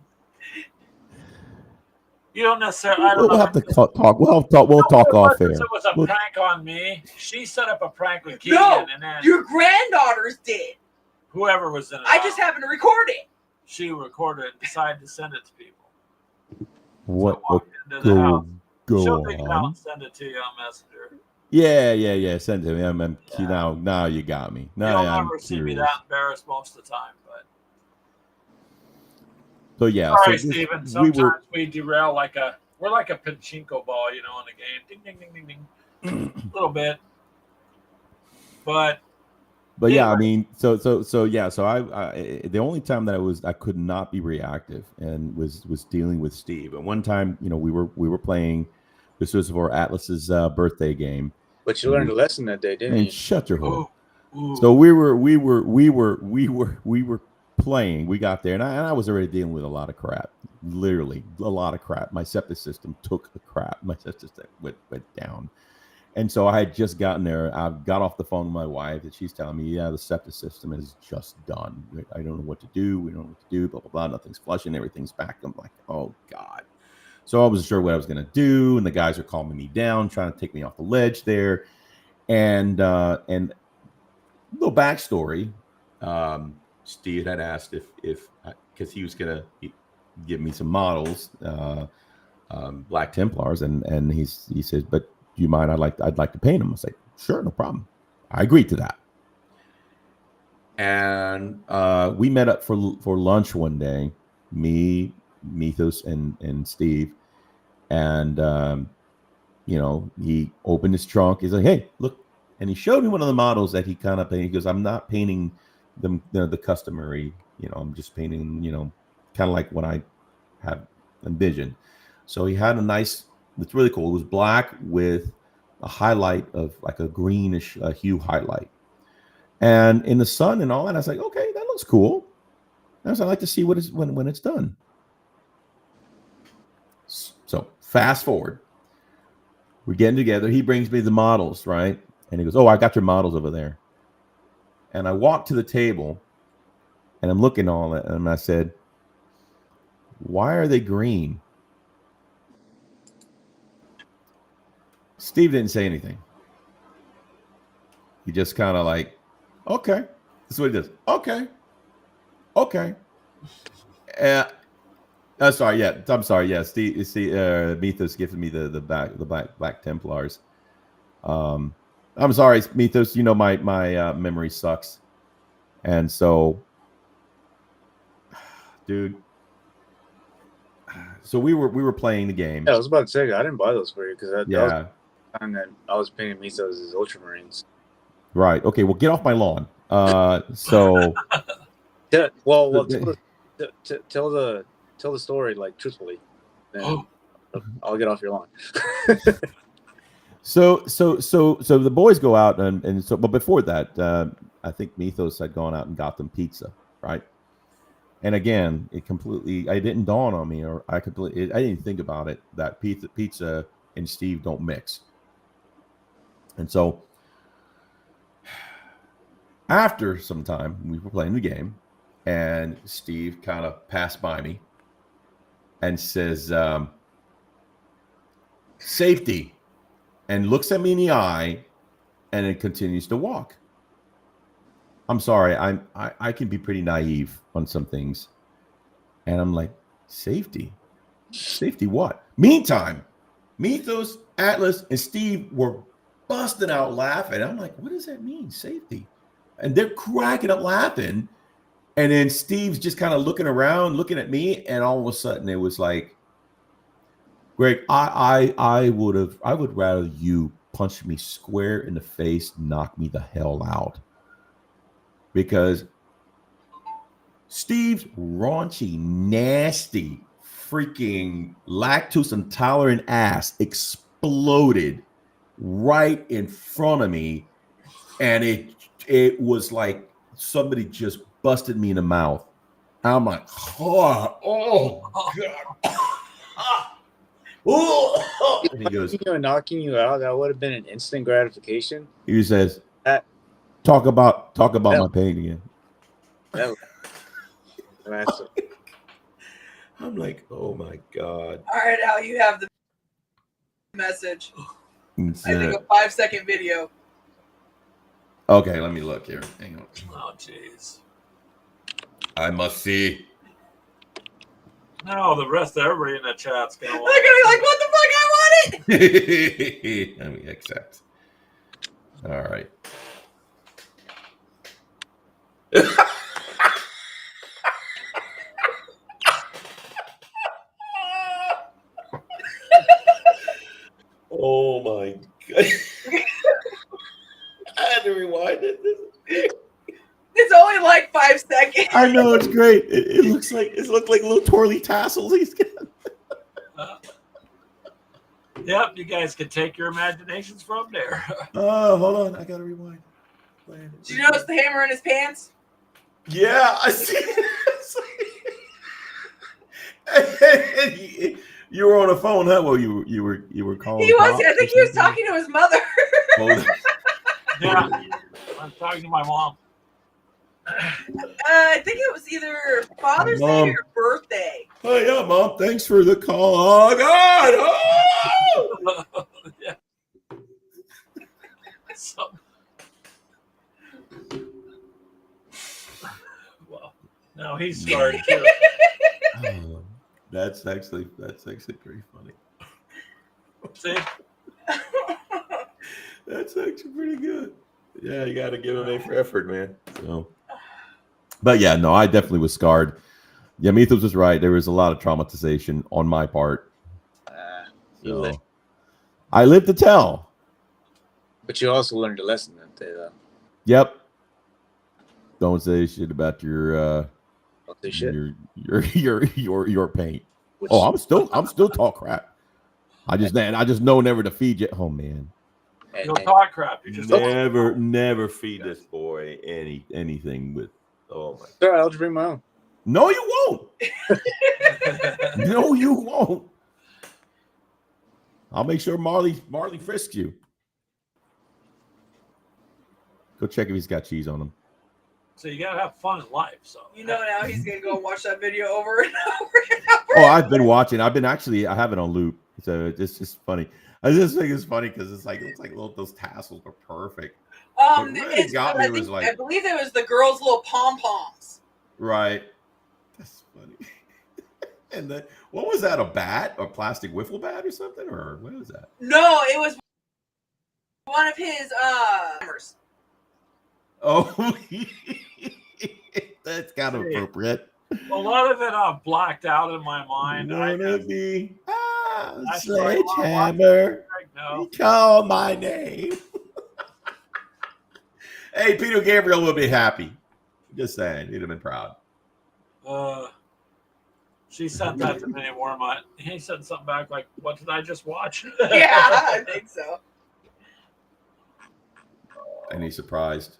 You don't necessarily. I don't We'll know. have to talk. We'll talk. We'll talk off air. It was a We'll- prank on me. She set up a prank with Keegan, No, and then your granddaughters did. whoever was in it. I just happened to record it. She recorded it and decided to send it to people. What? So I walked into the house. Go She'll take it out on. and send it to you on Messenger. Yeah. Send it to me. Yeah. Now you got me. Now You'll I'm never see me curious. that embarrassed most of the time, but So yeah. sorry, so this- Steven. we Sometimes were. we derail we're like a pachinko ball, in the game. Ding, ding, ding, ding, ding. A little bit. But Yeah, I mean, so yeah, so I the only time that I could not be reactive and was dealing with Steve. And one time, we were playing. This was for Atlas's birthday game. But you learned a lesson that day, didn't And you? shut your hole. ooh. So we were playing. We got there, and I was already dealing with a lot of crap. Literally, a lot of crap. My septic system took a crap. My septic system went down. And so I had just gotten there. I got off the phone with my wife, and she's telling me, "Yeah, the septic system is just done. I don't know what to do. We don't know what to do. Blah blah blah. Nothing's flushing. Everything's back." I'm like, "Oh God." So I wasn't sure what I was gonna do, and the guys are calming me down, trying to take me off the ledge there. And little backstory. Steve had asked if because he was gonna give me some models, Black Templars, and he said, "But do you mind? I'd like to paint them." I was like, "Sure, no problem." I agreed to that. And we met up for lunch one day, me, Mythos, and Steve, and he opened his trunk. He's like, "Hey, look," and he showed me one of the models that he kind of painted. He goes, "I'm not painting them the customary, I'm just painting, kind of like what I have envisioned." So he had a nice. It's really cool. It was black with a highlight of like a greenish hue highlight, and in the sun and all that. I was like, "Okay, that looks cool." I was like to see what is when it's done. So fast forward, we're getting together. He brings me the models, right? And he goes, "Oh, I got your models over there." And I walked to the table, and I'm looking at all that, and I said, "Why are they green?" Steve didn't say anything. He just kind of like, "Okay." This is what he does. Okay. Sorry. Yeah, I'm sorry. Yeah, Steve. Mythos gifted me the Black Templars. I'm sorry, Mythos. My memory sucks, and so, dude. So we were playing the game. Yeah, I was about to say I didn't buy those for you because that was Yeah. the time that I was painting Mythos as Ultramarines. Right. Okay. Well, get off my lawn. So. Yeah, well, tell the story like truthfully, then I'll get off your lawn. So the boys go out and so, but before that, I think Mythos had gone out and got them pizza, right? And again, it didn't dawn on me, or I didn't think about it that pizza and Steve don't mix. And so after some time, we were playing the game, and Steve kind of passed by me and says, "Safety," and looks at me in the eye, and then continues to walk. I'm sorry, I can be pretty naive on some things, and I'm like, "Safety what?" Meantime, Mythos, Atlas, and Steve were busting out laughing. I'm like, "What does that mean, safety?" And they're cracking up laughing, and then Steve's just kind of looking around, looking at me, and all of a sudden it was like, "Greg, I would rather you punch me square in the face, knock me the hell out." Because Steve's raunchy, nasty, freaking lactose intolerant ass exploded right in front of me, and it was like somebody just busted me in the mouth. I'm like, oh God. And he goes, knocking you out, that would have been an instant gratification. he says, talk about my pain again. That's I'm like, oh my god. All right, Al, you have the message. It's, I think a 5-second video. okay, let me look here. Hang on. Oh, jeez. I must see. No, the rest of everybody in the chat's gonna They're want. gonna be like, "What the fuck? I want it!" Let me accept. All right. Oh my god. I had to rewind it. It's only like 5 seconds. I know it's great. It looks like little twirly tassels he's got. Yep, you guys can take your imaginations from there. Oh, hold on. I gotta rewind. Did you notice the hammer in his pants? Yeah, I see. You were on a phone, huh? Well, you were calling. He was. Pop I think he was talking to his mother. Hold on. Yeah, I'm talking to my mom. I think it was either Father's Mom. Day or birthday. Oh yeah, Mom. Thanks for the call. Oh God. Oh! Yeah. So, well, now he's starting too. Oh, that's actually pretty funny. See? That's actually pretty good. Yeah, you got to give him A for effort, man. So, but yeah, no, I definitely was scarred. Yeah, Mythos was right. There was a lot of traumatization on my part. You So, lived. I lived to tell. But you also learned a lesson that day, though. Yep. Don't say shit about your Don't say shit. your paint. Which- Oh, I'm still talk crap. I just know never to feed you. Oh man. and- You'll and- talk crap. You just Never feed this boy anything with. Oh my. Sure, I'll just bring my own. No, you won't. No, you won't. I'll make sure Marley frisks you. Go check if he's got cheese on him. So you gotta have fun in life. So You know, now he's gonna go and watch that video over and over and over. Oh, I've been watching. I have it on loop. So it's just funny. I just think it's funny because it's like those tassels are perfect. What really It's, got me was like- I believe it was the girls' little pom poms. Right. That's funny. And then what was that? A bat? A plastic wiffle bat or something? Or what is that? No, it was one of his hammers. Oh, that's kind of appropriate. a lot of it blacked out in my mind. One of the I started sledgehammer. No. Call my name. Hey, Peter Gabriel will be happy. Just saying, he'd have been proud. She sent that to me, Warmut. He said something back like, "What did I just watch?" Yeah, I think so. And he's surprised.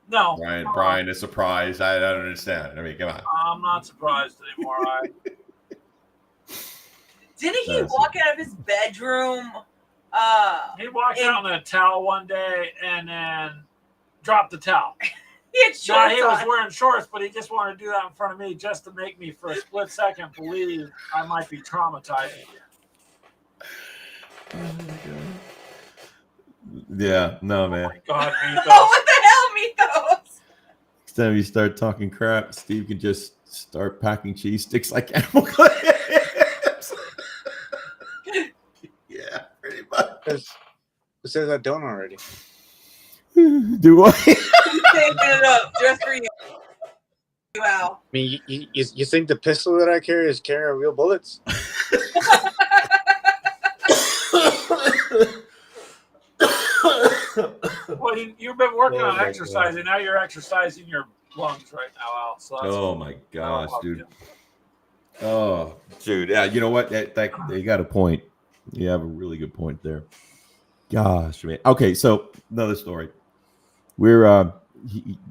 No, Brian is surprised. I don't understand. I mean, come on. I'm not surprised anymore. Didn't he That's- walk out of his bedroom? He walked out in a towel one day and then dropped the towel. He had No, shorts he was on. wearing shorts, but he just wanted to do that in front of me just to make me, for a split second, believe I might be traumatized. Yeah, no, man. Oh my God, Mythos. Oh, what the hell, Mythos? Next time you start talking crap, Steve can just start packing cheese sticks like animal clips. Yeah, pretty much. Who says I don't already? Do I? He's saving it up just for you, Al. I mean, you think the pistol that I carry is carrying real bullets? Well, you've been working Oh on my exercising. Now you're exercising your lungs right now, Al. So that's Oh my gosh, that'll dude. help Oh, dude. Yeah, you know what? That you got a point. You have a really good point there. Gosh, man. Okay, so another story. We're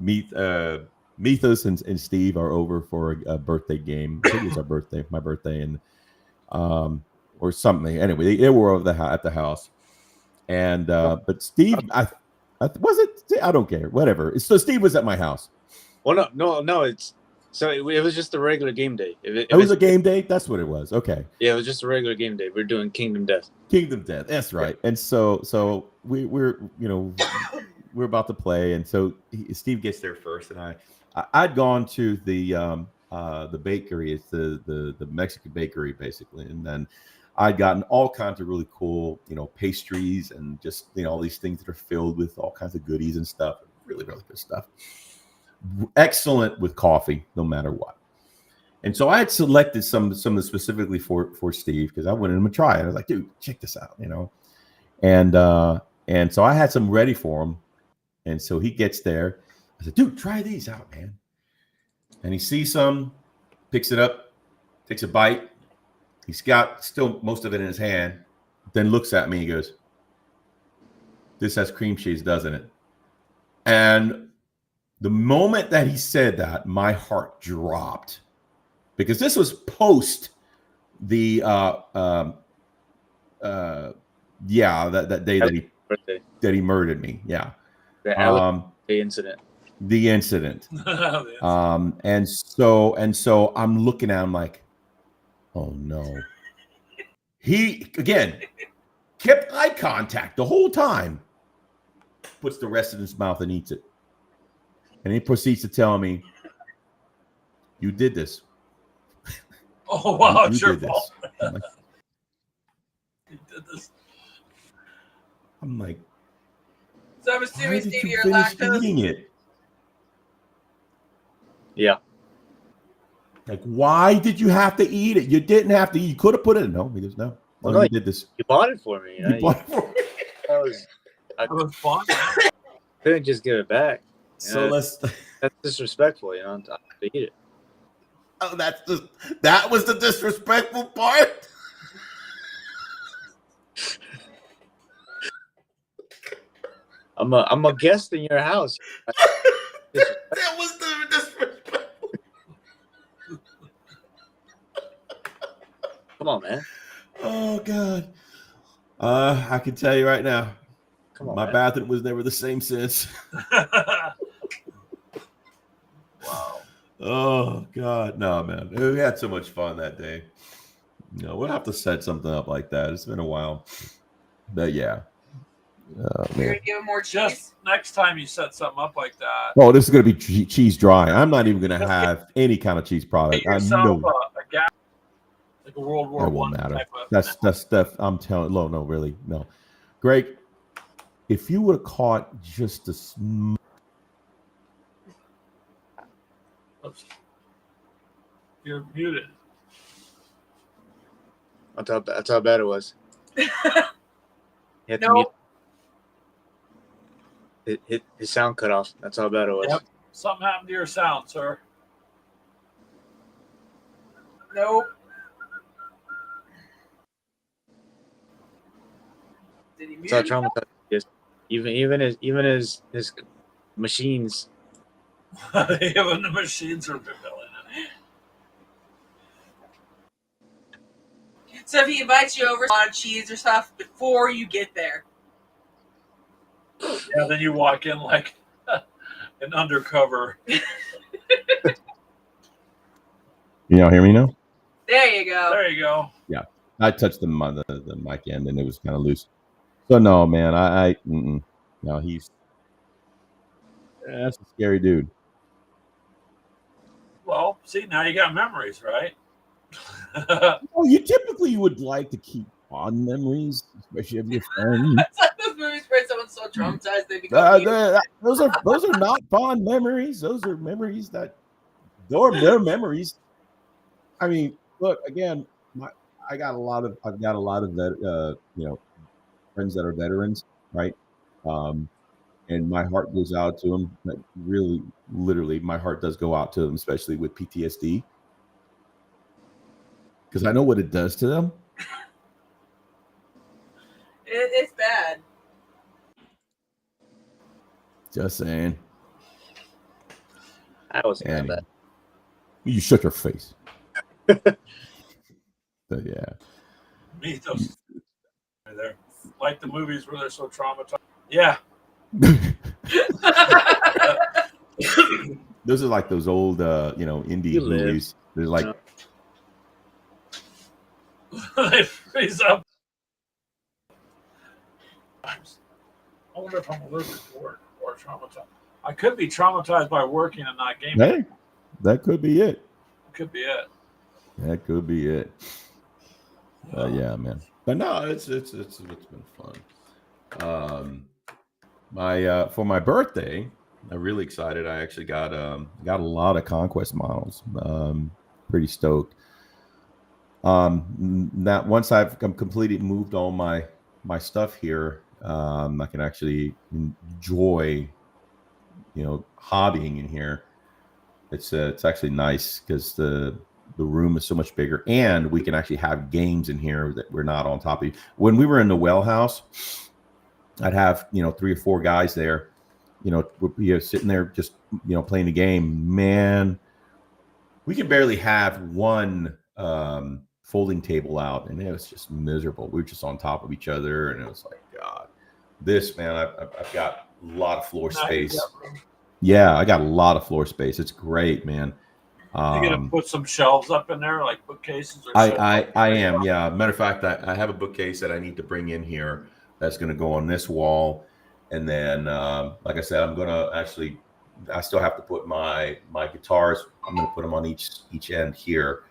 Mythos and Steve are over for a birthday game. I think it was our birthday, my birthday, and or something. Anyway, they were over at the house, and but Steve, I was it. I don't care. Whatever. So Steve was at my house. Well, no. It's So it was just a regular game day. It was a game day. That's what it was. Okay. Yeah, it was just a regular game day. We're doing Kingdom Death. Kingdom Death. That's right. And so we're we're about to play, and so Steve gets there first, and I'd gone to the bakery. It's the Mexican bakery basically, and then I'd gotten all kinds of really cool pastries and just all these things that are filled with all kinds of goodies and stuff. Really really good stuff. Excellent with coffee, no matter what. And so I had selected some specifically for Steve because I wanted him to try it. I was like, dude, check this out, And so I had some ready for him. And so he gets there. I said, dude, try these out, man. And he sees some, picks it up, takes a bite. He's got still most of it in his hand. Then looks at me. He goes, this has cream cheese, doesn't it? And the moment that he said that, my heart dropped. Because this was post the that day that he murdered me. Yeah. The incident. The incident. And so I'm looking at him like, oh no. He again kept eye contact the whole time. Puts the rest in his mouth and eats it. And he proceeds to tell me, you did this. Oh, wow, it's you your did fault. this. You did this. I'm like, So I'm why assuming, did Steve, you you're finish lactose. eating it? Yeah. Like, why did you have to eat it? You didn't have to. You could have put it in. No, he goes, no. Well, You did this. You bought it for me. You bought it for me. That was fun. Couldn't just give it back. So let's. That's disrespectful, to eat it. Oh, that was the disrespectful part. I'm a guest in your house. That was the disrespectful. Come on, man. Oh God. I can tell you right now. Come on, My man. bathroom was never the same since. Wow. Oh God, no, man. We had so much fun that day. We'll have to set something up like that. It's been a while, but yeah. You're Man. gonna give him more cheese. Just next time you set something up like that, Oh, this is gonna be cheese dry. I'm not even gonna have any kind of cheese product. get I yourself know a gas, like a World War it won't I matter. type of. That's stuff. I'm telling. No, really, no. Greg, if you would have caught just a Oops. You're muted. That's how bad it was. You had to Nope. mute. His sound cut off. That's how bad it was. Yep. Something happened to your sound, sir. Nope. Did he mute That's how himself? traumatized he is. Even his machines. Even the machines are rebelling. So if he invites you over, a lot of cheese or stuff before you get there. Yeah, then you walk in like an undercover. You don't hear me now? There you go. There you go. I touched the mic end and it was kind of loose. So no, man, no, that's a scary dude. Well, see, now you got memories, right? Well, you would like to keep fond memories, especially of your friends. It's like those movies where someone's so traumatized they become mute. Those are not fond memories. Those are memories they're memories. I mean, look again. I've got a lot of friends that are veterans, right? And my heart goes out to them. Like, really, literally, my heart does go out to them, especially with PTSD, because I know what it does to them. It's bad. Just saying. That wasn't that And bad. you shut your face. So, yeah. Me, those there, like the movies where they're so traumatized. Yeah, Those are like those old, indie You live. movies. They're like, No. They freeze up. I wonder if I'm allergic to work or traumatized. I could be traumatized by working and not gaming. hey, that could be it. Could be it. That could be it. Yeah, man. But no, it's been fun. For my birthday, I'm really excited. I actually got a lot of Conquest models. Pretty stoked. Now once I've completely moved all my stuff here, I can actually enjoy, hobbying in here. It's actually nice because the room is so much bigger, and we can actually have games in here that we're not on top of. When we were in the well house, I'd have 3 or 4 guys there, sitting there just playing the game. Man, we could barely have one folding table out, and it was just miserable. We were just on top of each other, and it was like, God, this, man, I've got a lot of floor Now you space. got room. Yeah, I got a lot of floor space. It's great, man. You gonna put some shelves up in there, like bookcases? Or I am. Yeah. Matter of fact, I have a bookcase that I need to bring in here. That's going to go on this wall, and then, like I said, I'm going to actually. I still have to put my guitars. I'm going to put them on each end here,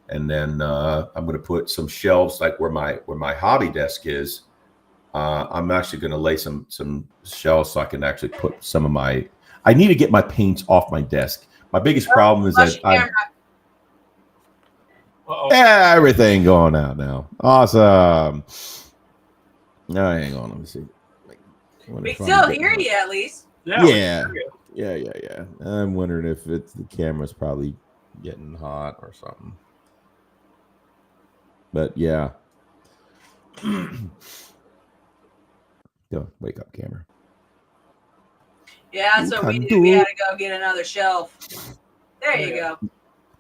and then I'm going to put some shelves like where my hobby desk is. I'm actually going to lay some shelves so I can actually put some of my. I need to get my paints off my desk. My biggest problem is that everything going out now. Awesome. No, hang on. Let me see. We still hear you at least. Yeah. I'm wondering if it's the camera's probably getting hot or something. But yeah. Go wake up, camera. Yeah, that's what we did. We had to go get another shelf. There you go.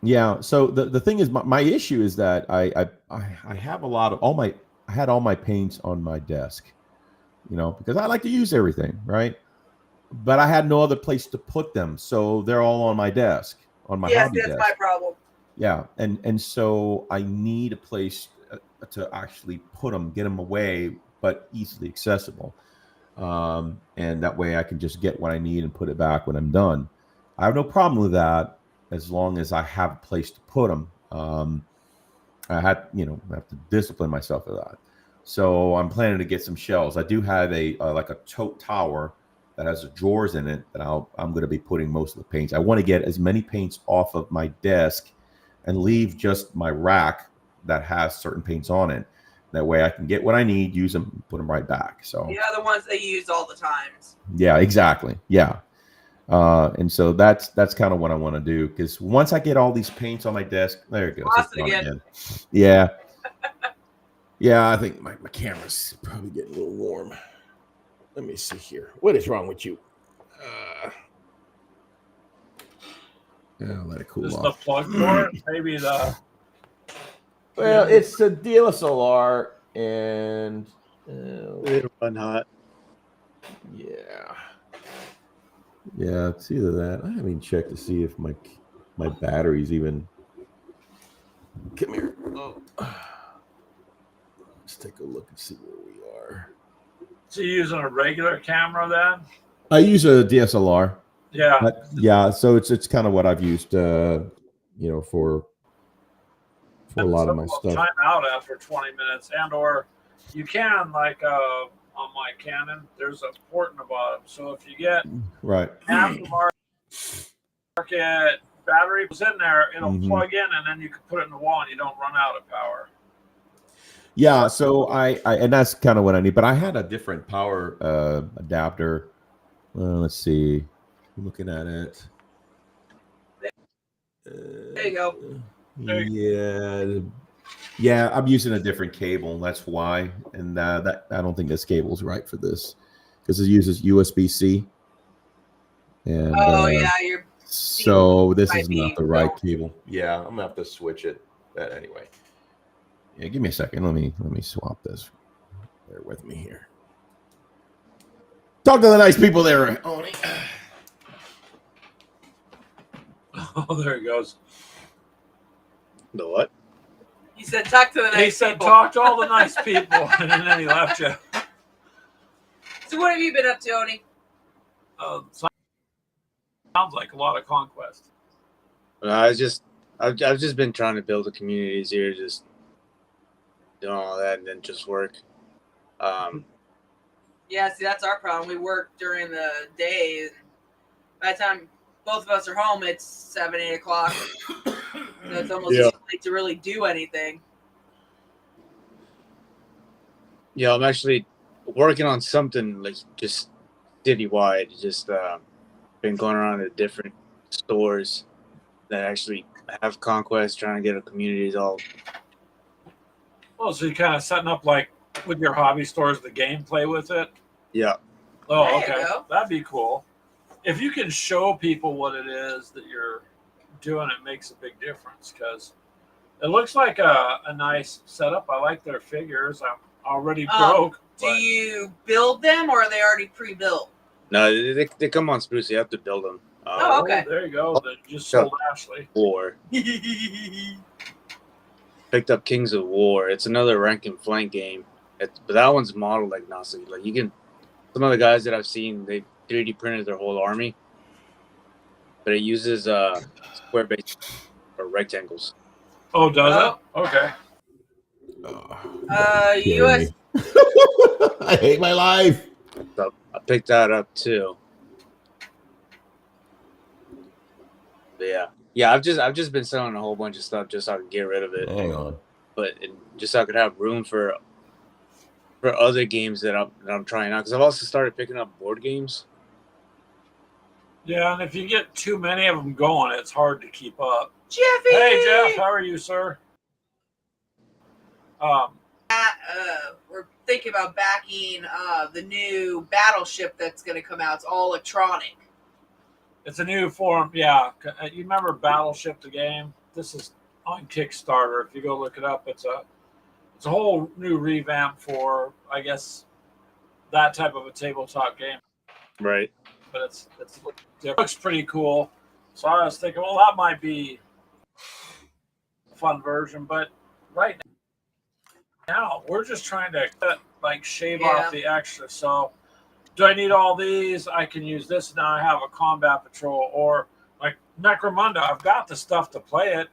Yeah. So the thing is, my issue is that I have I had all my paints on my desk, because I like to use everything, right? But I had no other place to put them, so they're all on my desk, on my hobby desk. Yes, that's my problem. Yeah, and so I need a place to actually put them, get them away, but easily accessible. And that way I can just get what I need and put it back when I'm done. I have no problem with that as long as I have a place to put them. I have to discipline myself for that. So I'm planning to get some shelves. I do have a tote tower that has drawers in it that I'm going to be putting most of the paints. I want to get as many paints off of my desk and leave just my rack that has certain paints on it. That way I can get what I need, use them, put them right back. So The ones they use all the times. Yeah, exactly. Yeah. And so that's kind of what I want to do, because once I get all these paints on my desk, there it goes. Lost it again. Yeah. Yeah, I think my camera's probably getting a little warm. Let me see here. What is wrong with you? I'll let it cool Is off. the plug for it? Maybe the. Well, it's a DSLR, and It'll run hot. yeah, it's either that. I haven't even checked to see if my battery's even. Come here. Oh. Let's take a look and see where we are. So you using a regular camera then? I use a DSLR. Yeah. Yeah, so it's kind of what I've used, for a lot of my stuff. Time out after 20 minutes, or you can on my Canon. There's a port in the bottom, so if you get aftermarket battery was in there, it'll plug in, and then you can put it in the wall, and you don't run out of power. Yeah, so I and that's kind of what I need. But I had a different power adapter. Let's see. I'm looking at it. There you go. Yeah. I'm using a different cable. That's why, and that I don't think this cable's right for this, because it uses USB-C. And so this is not the right cable. Yeah, I'm gonna have to switch it. But anyway, yeah, give me a second. Let me swap this. Bear with me here. Talk to the nice people there, Oni. Oh, there he goes. The what? He said, "Talk to the nice He said, people." talk to all the nice people, and then he left you. So what have you been up to, Oni? Sounds like a lot of conquest. I've just been trying to build the communities here, just doing all that, and then just work. Yeah, see, that's our problem. We work during the day, and by the time both of us are home, it's 7, 8 o'clock. So it's almost Yeah. too late to really do anything. Yeah, I'm actually working on something like just citywide. Just been going around to different stores that actually have conquest, trying to get a communities all. Well, so you're kind of setting up like with your hobby stores, the gameplay with it. Yeah, Oh, There you okay. go. That'd be cool. If you can show people what it is that you're doing, it makes a big difference because it looks like a nice setup. I like their figures. I'm already broke. Do but- you build them, or are they already pre-built? no, they come on Spruce. You have to build them. Oh, okay. There you go. They just sold Ashley. War picked up Kings of War. It's another rank and flank game. But that one's modeled agnostic. Like you can, some of the guys that I've seen, they 3D printed their whole army, but it uses square base or rectangles. Oh, does Oh. it? Okay. U.S. I hate my life. So I picked that up too. But yeah. I've just been selling a whole bunch of stuff just so I can get rid of it, Hang on. but just so I could have room for other games that I'm trying out. Because I've also started picking up board games. Yeah, and if you get too many of them going, it's hard to keep up. Jeffy. Hey, Jeff, how are you, sir? We're thinking about backing the new Battleship that's going to come out. It's all electronic. It's a new form. Yeah, you remember Battleship the game? This is on Kickstarter. If you go look it up, it's a whole new revamp for, I guess, that type of a tabletop game. Right. But it looks pretty cool. So I was thinking, well, that might be a fun version. But right now, we're just trying to shave off the extra. So do I need all these? I can use this now. I have a combat patrol, or like Necromunda. I've got the stuff to play it,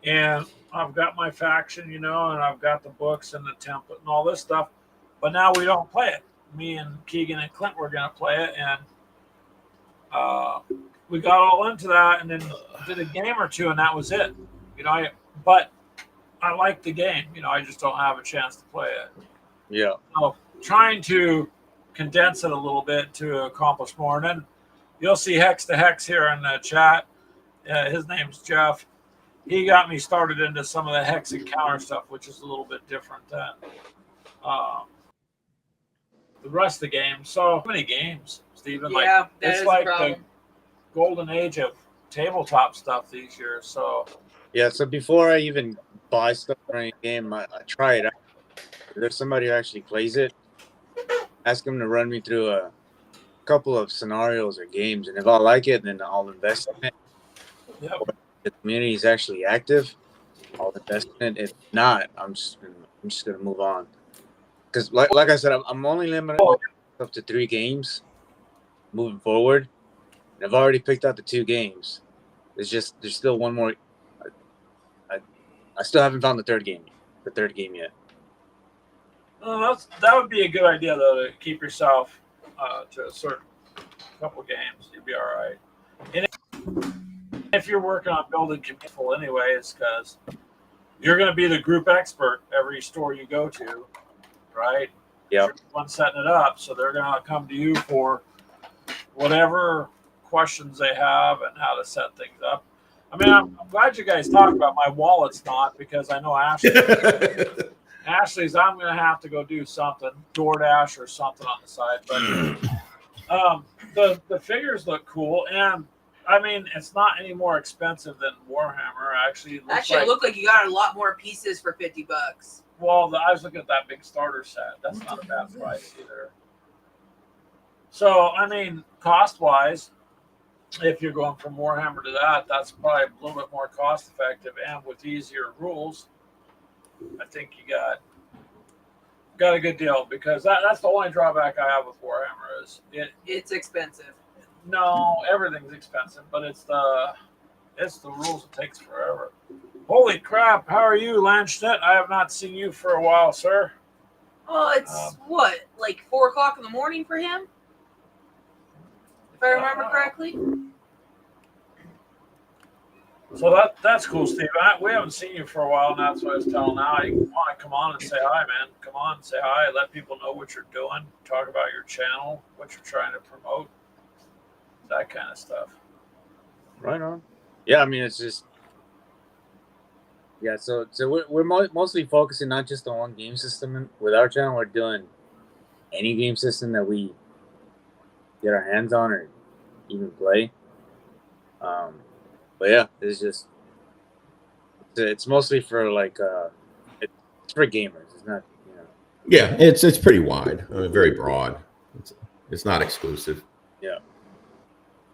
and I've got my faction, and I've got the books and the template and all this stuff. But now we don't play it. Me and Keegan and Clint were going to play it, and we got all into that, and then did a game or two, and that was it. But I like the game. I just don't have a chance to play it. Yeah. So trying to condense it a little bit to accomplish more. And then you'll see Hex to Hex here in the chat. His name's Jeff. He got me started into some of the Hex and counter stuff, which is a little bit different than the rest of the game. So many games, Stephen. Yeah, that it's is like a problem. the golden age of tabletop stuff these years. So Yeah. So before I even buy stuff for any game, I try it out. If there's somebody who actually plays it, ask them to run me through a couple of scenarios or games, and if I like it, then I'll invest in it. yeah, If the community is actually active, I'll invest in it. If not, I'm just gonna move on. Because like I said, I'm only limited up to 3 games moving forward, and I've already picked out the 2 games. There's still one more. I still haven't found the third game yet. that would be a good idea, though, to keep yourself to a certain couple games. You'd be all right. And if you're working on building community anyways, because you're going to be the group expert every store you go to, right? Yeah. You're the one setting it up, so they're going to come to you for whatever questions they have and how to set things up. I mean, I'm glad you guys talked about my wallet's not, because I know Ashley's, I'm going to have to go do something, DoorDash or something on the side. But the figures look cool, and I mean, it's not any more expensive than Warhammer. Actually, It looked like you got a lot more pieces for $50. Well, I was looking at that big starter set. That's not a bad price either. So, I mean, cost-wise, if you're going from Warhammer to that, that's probably a little bit more cost effective and with easier rules. I think you got a good deal, because that's the only drawback I have with Warhammer is It's expensive. no, everything's expensive, but it's the rules. It takes forever. Holy crap! How are you, Lanchnet? I have not seen you for a while, sir. Oh, it's what, like 4 o'clock in the morning for him, if I remember correctly. So that's cool, Steve. We haven't seen you for a while, and that's what I was telling now. You want to come on and say hi, man. Come on and say hi. Let people know what you're doing. Talk about your channel, what you're trying to promote, that kind of stuff. Right on. Yeah, I mean, it's just, yeah. So we're mostly focusing not just on one game system with our channel. We're doing any game system that we get our hands on or even play. But yeah, it's mostly for like it's for gamers. It's not, you know. Yeah, it's pretty wide, very broad. It's not exclusive. Yeah.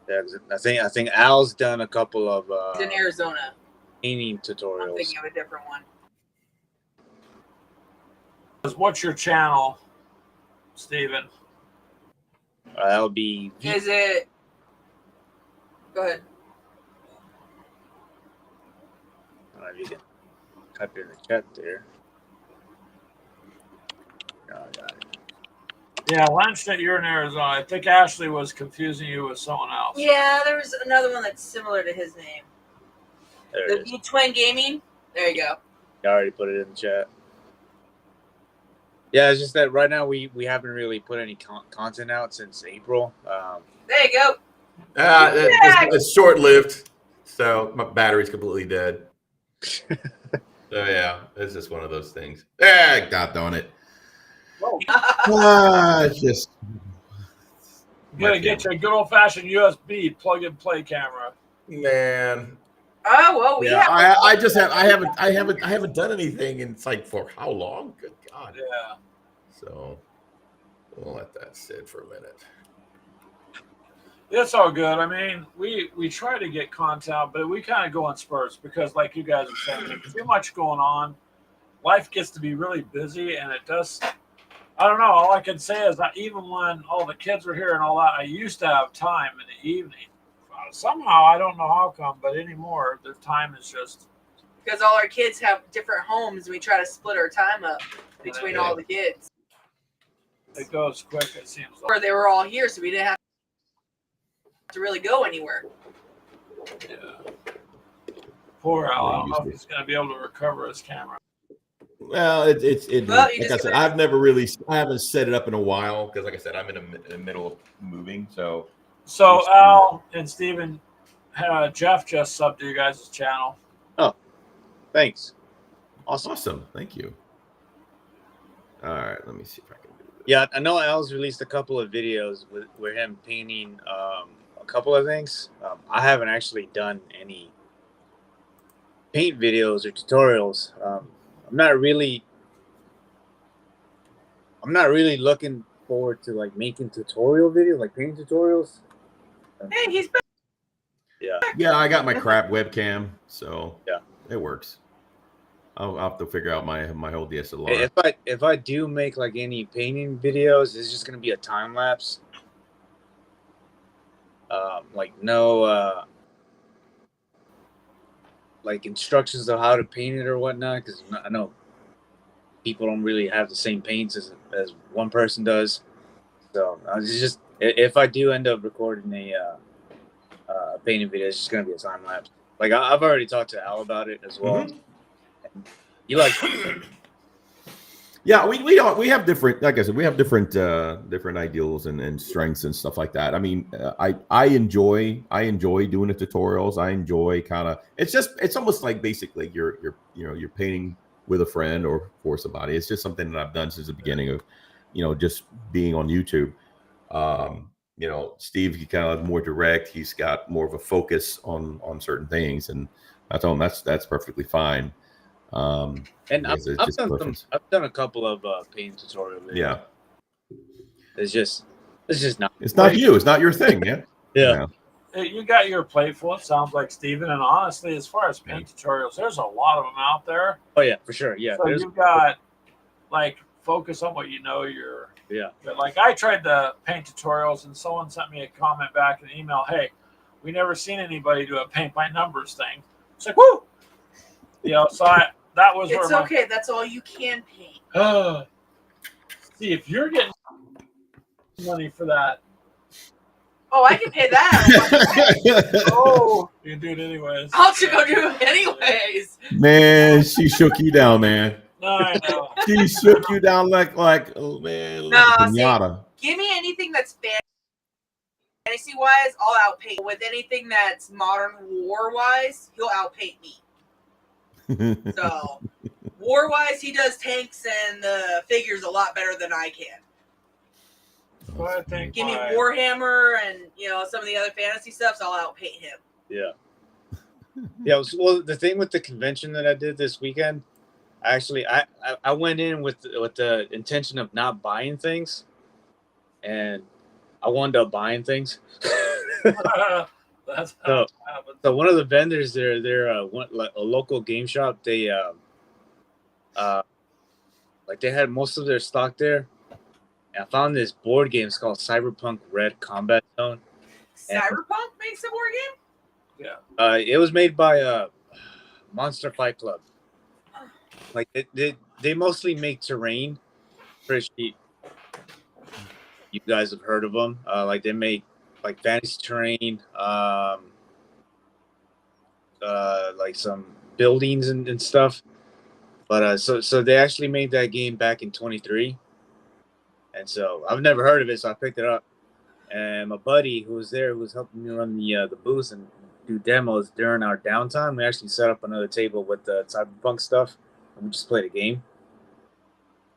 Yeah, I think Al's done a couple of He's in Arizona. painting I'm tutorials. thinking of a different one. What's your channel, Steven? That'll be Is it? Go ahead. you can type it in the chat there. Oh, got it. Yeah, Lanchnet, you're in Arizona. I think Ashley was confusing you with someone else. Yeah, there was another one that's similar to his name. There The it is. B Twin Gaming. There you go. I already put it in the chat. Yeah, it's just that right now we haven't really put any content out since April. There you go. It's short-lived, so my battery's completely dead. So yeah, it's just one of those things. God darn it! It's just You gotta get you a good old fashioned USB plug and play camera. man. Oh well, we Yeah, have. I haven't done anything, and it's like, for how long? Good God! Yeah. So we'll let that sit for a minute. It's all good. I mean, we try to get content, but we kind of go in spurts because, like you guys are saying, there's too much going on. Life gets to be really busy, and it does. I don't know. All I can say is that even when all the kids were here and all that, I used to have time in the evening. Somehow, I don't know how come, but anymore, the time is just. Because all our kids have different homes, and we try to split our time up between all the kids. It goes quick, it seems Or like. they were all here, so we didn't have to really go anywhere. Yeah. Poor Al. I don't know if he's going to be able to recover his camera. Well, Well, you like just I said, I haven't set it up in a while because, like I said, I'm in the middle of moving. So So Al and Steven, Jeff just subbed to you guys' channel. Thanks. Awesome. awesome, thank you. All right, let me see if I can do this. Yeah, I know Al's released a couple of videos with him painting a couple of things. I haven't actually done any paint videos or tutorials. I'm not really looking forward to like making tutorial videos, like painting tutorials. Hey, he's back. Yeah. Yeah, I got my crap webcam, so Yeah. it works. I'll have to figure out my whole DSLR. If I do make like any painting videos, it's just gonna be a time lapse. Like no like instructions of how to paint it or whatnot, because I know people don't really have the same paints as one person does. So it's just, if I do end up recording a painting video, it's just gonna be a time lapse. Like I've already talked to Al about it as well. You like? Yeah, we have different, like I said, we have different ideals and strengths and stuff like that. I mean, I enjoy doing the tutorials. I enjoy kind of, it's almost like basically you're painting with a friend or for somebody. It's just something that I've done since the beginning of, just being on YouTube. Steve, he kind of more direct. He's got more of a focus on certain things, and I told him that's perfectly fine. And I've done a couple of painting tutorial videos. Yeah, it's just not. it's not you. It's not your thing, man. Yeah. You got your plate full, it sounds like, Steven. And honestly, as far as paint tutorials, there's a lot of them out there. Oh yeah, for sure. Yeah, So you've got, like, focus on what you know you're. yeah. But, like, I tried the paint tutorials, and someone sent me a comment back in an email. Hey, we never seen anybody do a paint by numbers thing. It's like, woo! You know, so that was It's where okay. That's all you can paint. See, if you're getting money for that, Oh, I can pay that. oh, you can do it anyways. I'll just go do it anyways. Man, she shook you down, man. No, I know. She shook you down like oh man, like a see, pinata. Give me anything that's fantasy wise, I'll outpaint. With anything that's modern war wise, he'll outpaint me. So, war wise, he does tanks and the figures a lot better than I can. So I think Give me my- Warhammer and some of the other fantasy stuff, so I'll outpaint him. Yeah. Yeah. Well, the thing with the convention that I did this weekend, I went in with the intention of not buying things, and I wound up buying things. That's how it happens. So one of the vendors there, they're a local game shop. They like they had most of their stock there. And I found this board game. It's called Cyberpunk Red Combat Zone. Cyberpunk makes a war game? Yeah. It was made by Monster Fight Club. Like they mostly make terrain. Pretty cheap. You guys have heard of them. Like they make like fantasy terrain, like some buildings and stuff. But so they actually made that game back in 23. And so I've never heard of it, so I picked it up. And my buddy who was there, who was helping me run the booth and do demos during our downtime, we actually set up another table with the Cyberpunk stuff, and we just played a game.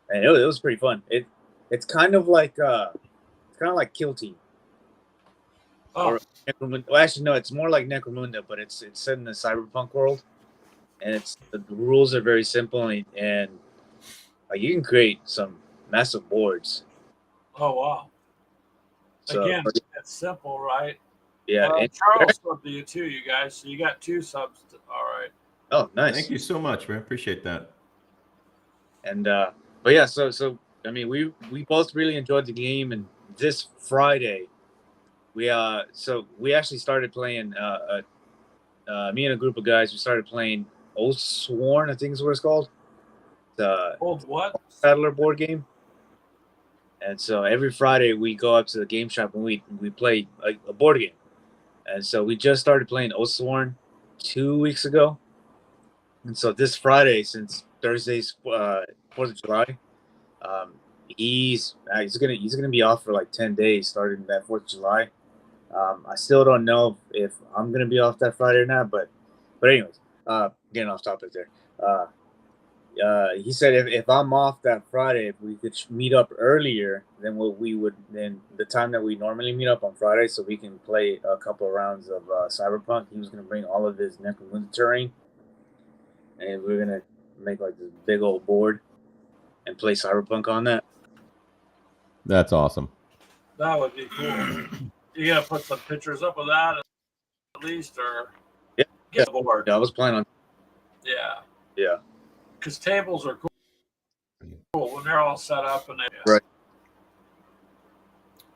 And it was pretty fun. It's kind of like Kill Team. Oh, Well, actually, no, it's more like Necromunda, but it's set in the cyberpunk world, and the rules are very simple, and like you can create some massive boards. oh wow. So, Again, it's simple, right? yeah. And, Charles subbed to you too, you guys. So you got 2 subs. All right. oh, nice. Thank you so much, man. Appreciate that. And but yeah, so I mean, we both really enjoyed the game, and this Friday, we actually started playing. Me and a group of guys, we started playing Oathsworn, I think is what it's called. The Old what? Battler board game. And so every Friday we go up to the game shop and we play a board game. And so we just started playing Oathsworn 2 weeks ago. And so this Friday, since Thursday's 4th of July, he's gonna be off for like 10 days starting that 4th of July. I still don't know if I'm gonna be off that Friday or not, but anyways, getting off topic there. He said if I'm off that Friday, if we could meet up earlier than the time that we normally meet up on Friday, so we can play a couple of rounds of Cyberpunk. He was gonna bring all of his Necromunda terrain, and we're gonna make like this big old board and play Cyberpunk on that. That's awesome. That would be cool. You gotta put some pictures up of that at least, or Yeah. get the board. Yeah, I was planning on. Yeah. Yeah. Because tables are cool when they're all set up and they. Right.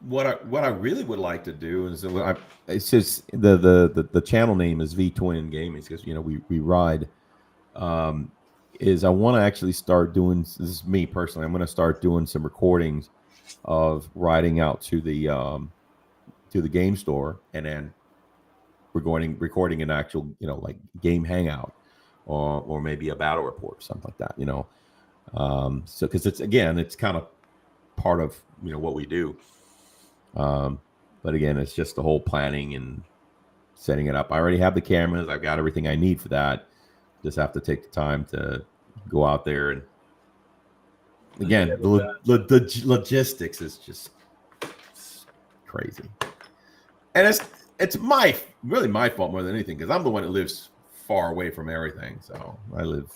What I really would like to do is it's just the channel name is V Twin Gaming because we ride. Is I want to actually start doing, this is me personally, I'm going to start doing some recordings of riding out to the game store, and then recording an actual like game hangout or maybe a battle report or something like that, so because it's kind of part of what we do, but again, it's just the whole planning and setting it up. I already have the cameras, I've got everything I need for that. Just have to take the time to go out there, and again, the logistics is just crazy, and it's really my fault more than anything because I'm the one that lives far away from everything. So I live.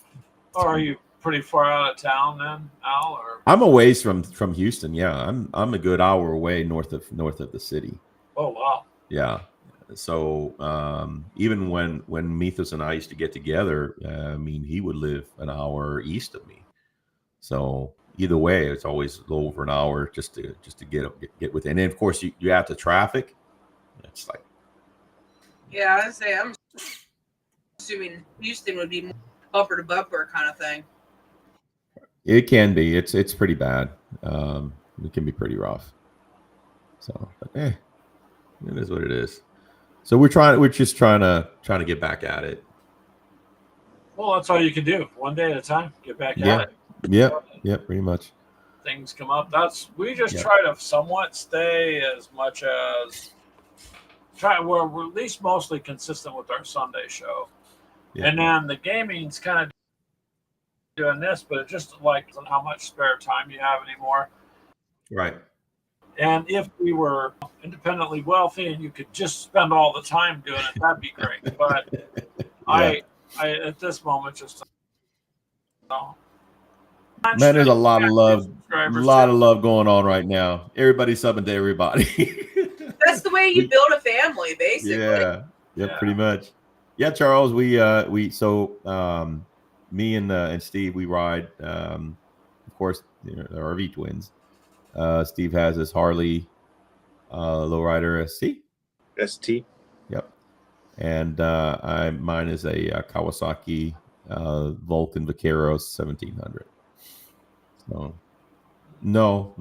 Oh, are you pretty far out of town then, Al? Or I'm a ways from Houston. Yeah, I'm a good hour away north of the city. oh wow. Yeah, So even when Mithras and I used to get together, I mean, he would live an hour east of me. So either way, it's always over an hour just to get within. And of course, you have the traffic. It's like, Yeah, I say I'm assuming Houston would be more bumper to bumper kind of thing. it can be. It's pretty bad. It can be pretty rough. So, but it is what it is. So we're just trying to get back at it. Well, that's all you can do. One day at a time. Get back Yeah. at it. Yeah, pretty much. Things come up. We just Yeah. try to somewhat stay as much as we're at least mostly consistent with our Sunday show. Yeah. And then the gaming's kind of doing this, but it just like how much spare time you have anymore. Right. And if we were independently wealthy and you could just spend all the time doing it, that'd be great. But I at this moment just Man, there's a lot of love going on right now. Everybody's subbing to everybody. That's the way you build a family, basically. Yeah, Yeah. pretty much. Yeah, Charles, me and Steve, we ride, of course, the RV twins. Steve has his Harley Lowrider ST. ST. Yep. And mine is a Kawasaki Vulcan Vaquero 1700. So no.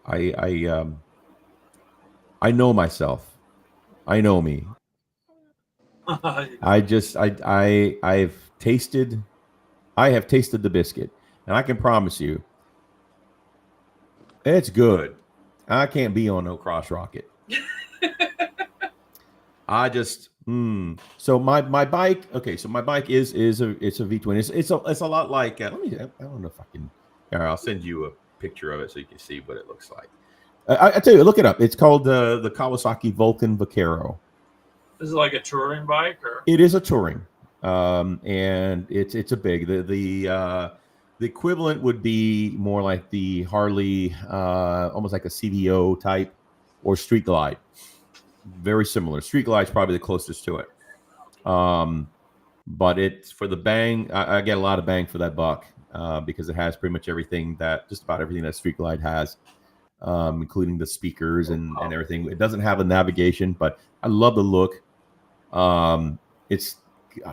I know myself. I know me. I have tasted the biscuit, and I can promise you it's good. I can't be on no cross rocket. I just so my bike. Okay, so my bike is a V-twin. It's a lot like I don't know if I can. I'll send you a picture of it so you can see what it looks like. I tell you, look it up. It's called the Kawasaki Vulcan Vaquero. Is it like a touring bike or? It is a touring, and it's a big. The equivalent would be more like the Harley, almost like a CVO type, or Street Glide. Very similar. Street Glide is probably the closest to it. But it's for the bang. I get a lot of bang for that buck because it has pretty much just about everything that Street Glide has, including the speakers and everything. It doesn't have a navigation, but I love the look. It's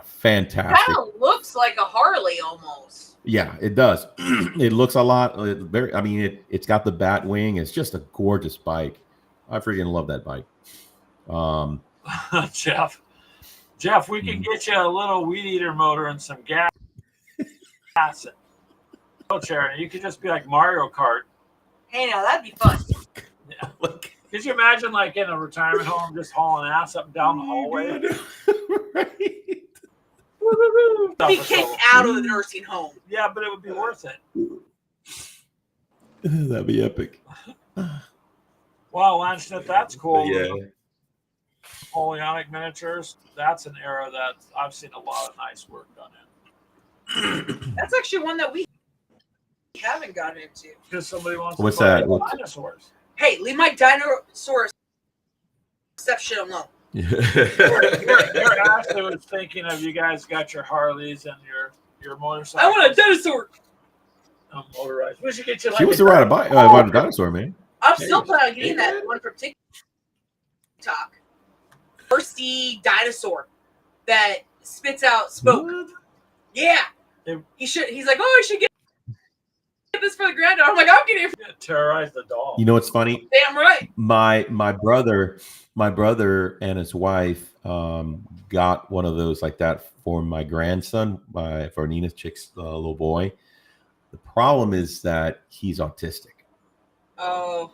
fantastic. Kind of looks like a Harley almost. Yeah, it does. It looks a lot. It's got the bat wing. It's just a gorgeous bike. I freaking love that bike. Jeff, we can get you a little weed eater motor and some gas. Wheelchair, and you could just be like Mario Kart. Hey, now that'd be fun. Yeah. Could you imagine, like in a retirement home, just hauling ass up and down the hallway? Right. Be kicked out of the nursing home. Yeah, but it would be worth it. That'd be epic. Wow, Lanchnet, that's cool. Yeah. Napoleonic miniatures. That's an era that I've seen a lot of nice work done in. That's actually one that we haven't gotten into. Because somebody wants What's to play that? dinosaurs. Hey, leave my dinosaur shit alone. Your Ashley was thinking of you guys got your Harleys and your motorcycles. I want a dinosaur. Motorized. We should get you like She wants to ride a bike, ride a dinosaur, man. I'm still planning on getting that one from TikTok. Thirsty dinosaur that spits out smoke. What? Yeah. He's like, oh, I should get this for the granddaughter. I'm like, I'm getting it. terrorize the doll. You know what's funny? Damn right. My brother and his wife got one of those like that for my grandson, for Nina Chick's little boy. The problem is that he's autistic. Oh.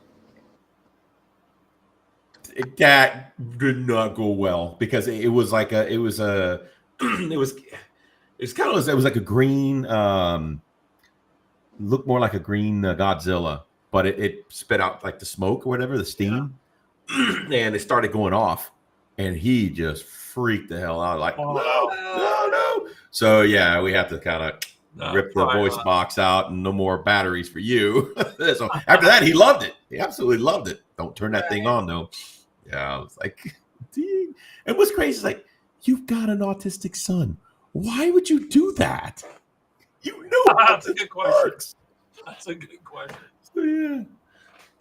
That did not go well because it was like it was like a green, looked more like a green Godzilla, but it spit out like the smoke or whatever, the steam, and it started going off, and he just freaked the hell out, like no. So yeah, we have to kind of No, rip the probably voice not. box out and no more batteries for you. So after that, he loved it. He absolutely loved it. Don't turn that thing on though. Yeah, I was like, dang. And what's crazy is like, you've got an autistic son. Why would you do that? You know That's how a good this question. works. That's a good question. So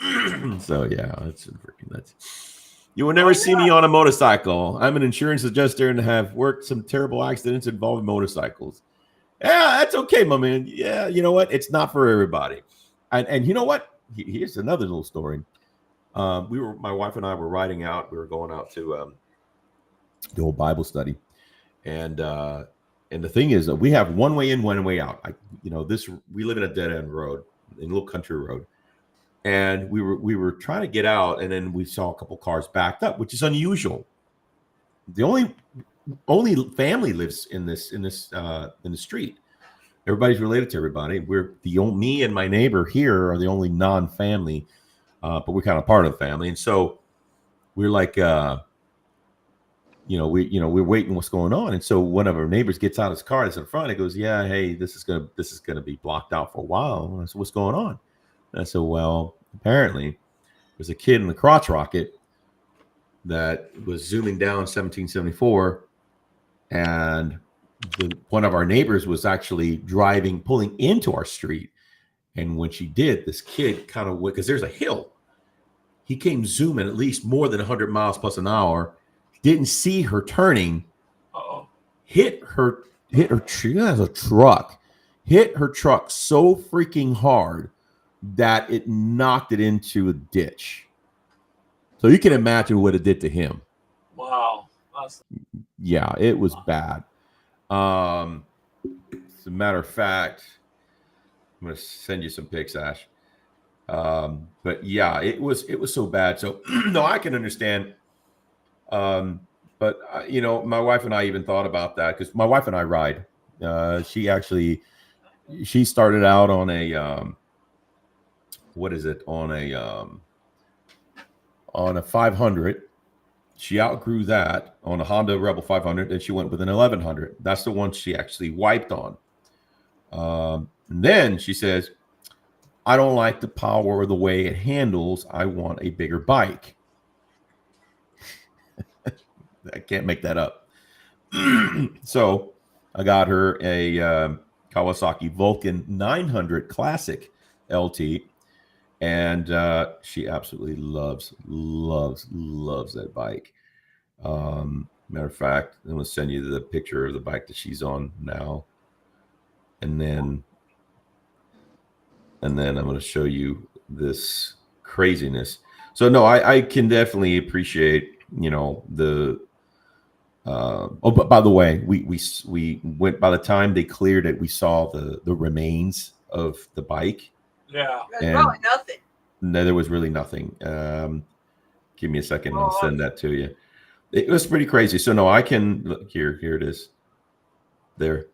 yeah. So yeah, it's freaking nuts. You will never see me on a motorcycle. I'm an insurance adjuster and have worked some terrible accidents involving motorcycles. Yeah, that's okay, my man. Yeah, you know what? It's not for everybody. And you know what? Here's another little story. My wife and I were riding out. We were going out to the old Bible study, and the thing is that we have one way in, one way out. We live in a dead end road, in a little country road, and we were trying to get out, and then we saw a couple cars backed up, which is unusual. The only family lives in the street. Everybody's related to everybody. Me and my neighbor here are the only non-family, but we're kind of part of the family. And so we're like, we're waiting what's going on. And so one of our neighbors gets out his car that's in front. He goes, yeah, hey, this is gonna be blocked out for a while. And I said, what's going on? And I said, well, apparently there's a kid in the crotch rocket that was zooming down 1774, and one of our neighbors was actually pulling into our street. And when she did, this kid kind of went, because there's a hill. He came zooming at least more than 100 miles plus an hour, didn't see her turning, hit her she has a truck, hit her truck so freaking hard that it knocked it into a ditch. So you can imagine what it did to him. Wow. Yeah, it was bad. As a matter of fact, I'm going to send you some pics, Ash. But yeah, it was so bad. So no, I can understand. But my wife and I even thought about that, because my wife and I ride. She started out on a on a 500. She outgrew that on a Honda Rebel 500, and she went with an 1100. That's the one she actually wiped on. And then she says, I don't like the power or the way it handles. I want a bigger bike. I can't make that up. So I got her a Kawasaki Vulcan 900 Classic LT. And she absolutely loves that bike. Matter of fact, I'm going to send you the picture of the bike that she's on now. And then I'm going to show you this craziness. So no, I can definitely appreciate, the but by the way, we went, by the time they cleared it, we saw the remains of the bike. Yeah. There's probably nothing. No, there was really nothing. Give me a second, and I'll send that to you. It was pretty crazy. So no, I can look here. Here it is. There,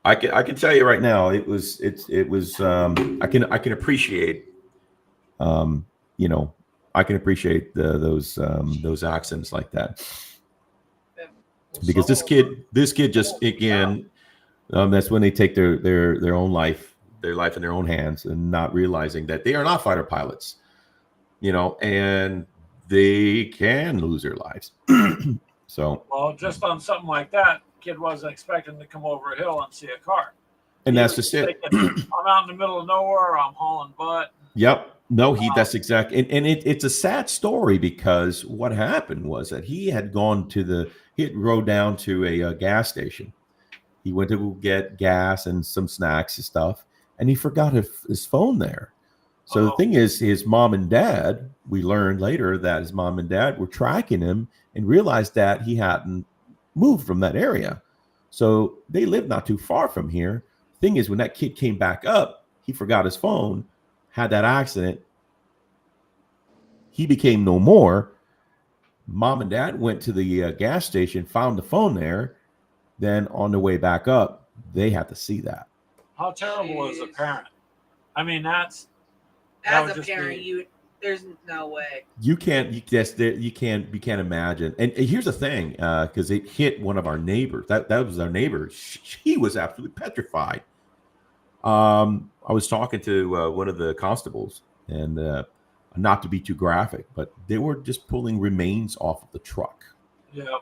I can tell you right now. It was. I can appreciate. I can appreciate those accidents like that, because this kid just, again, that's when they take their own life. Their life in their own hands, and not realizing that they are not fighter pilots, and they can lose their lives. So, well, just on something like that, kid wasn't expecting to come over a hill and see a car. And that's just it. I'm out in the middle of nowhere. I'm hauling butt. Yep. No, that's exactly. And it's a sad story, because what happened was that he had rode down to a gas station. He went to get gas and some snacks and stuff, and he forgot his phone there. So the thing is, his mom and dad, we learned later that his mom and dad were tracking him and realized that he hadn't moved from that area. So they lived not too far from here. Thing is, when that kid came back up, he forgot his phone, had that accident. He became no more. Mom and dad went to the gas station, found the phone there. Then on the way back up, they had to see that. How terrible is a parent? I mean, that as a parent, there's no way. You can't imagine. And here's the thing, because it hit one of our neighbors. That was our neighbor. She was absolutely petrified. I was talking to one of the constables, and not to be too graphic, but they were just pulling remains off of the truck. Yeah,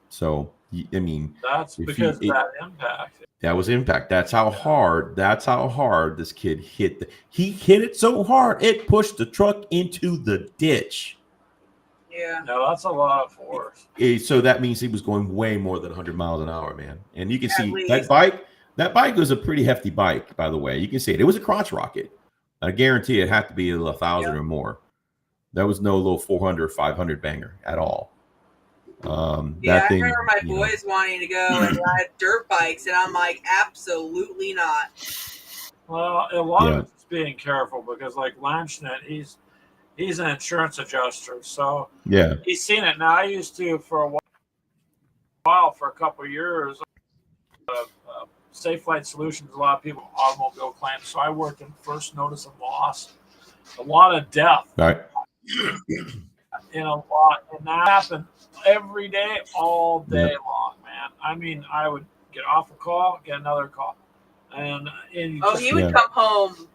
So I mean, that's if because of you- that impact. that was impact. That's how hard. That's how hard this kid hit. He hit it so hard it pushed the truck into the ditch. Yeah. No, that's a lot of force. So that means he was going way more than 100 miles an hour, man. And you can At see least. that bike. That bike was a pretty hefty bike, by the way. You can see it. It was a crotch rocket. I guarantee it had to be 1,000 or more. That was no little 400 or 500 banger at all. Yeah, I remember my boys wanting to go and ride dirt bikes, and I'm like, absolutely not. Well, a lot of it's being careful because, like Lanchnet, he's an insurance adjuster, so yeah, he's seen it. Now, I used to for a while, for a couple of years, Safe Flight Solutions. A lot of people automobile claims, so I worked in first notice of loss. A lot of death. right. In a lot, and that happened every day, all day long, man. I mean, I would get off a call, get another call, and you Oh, just, he would come home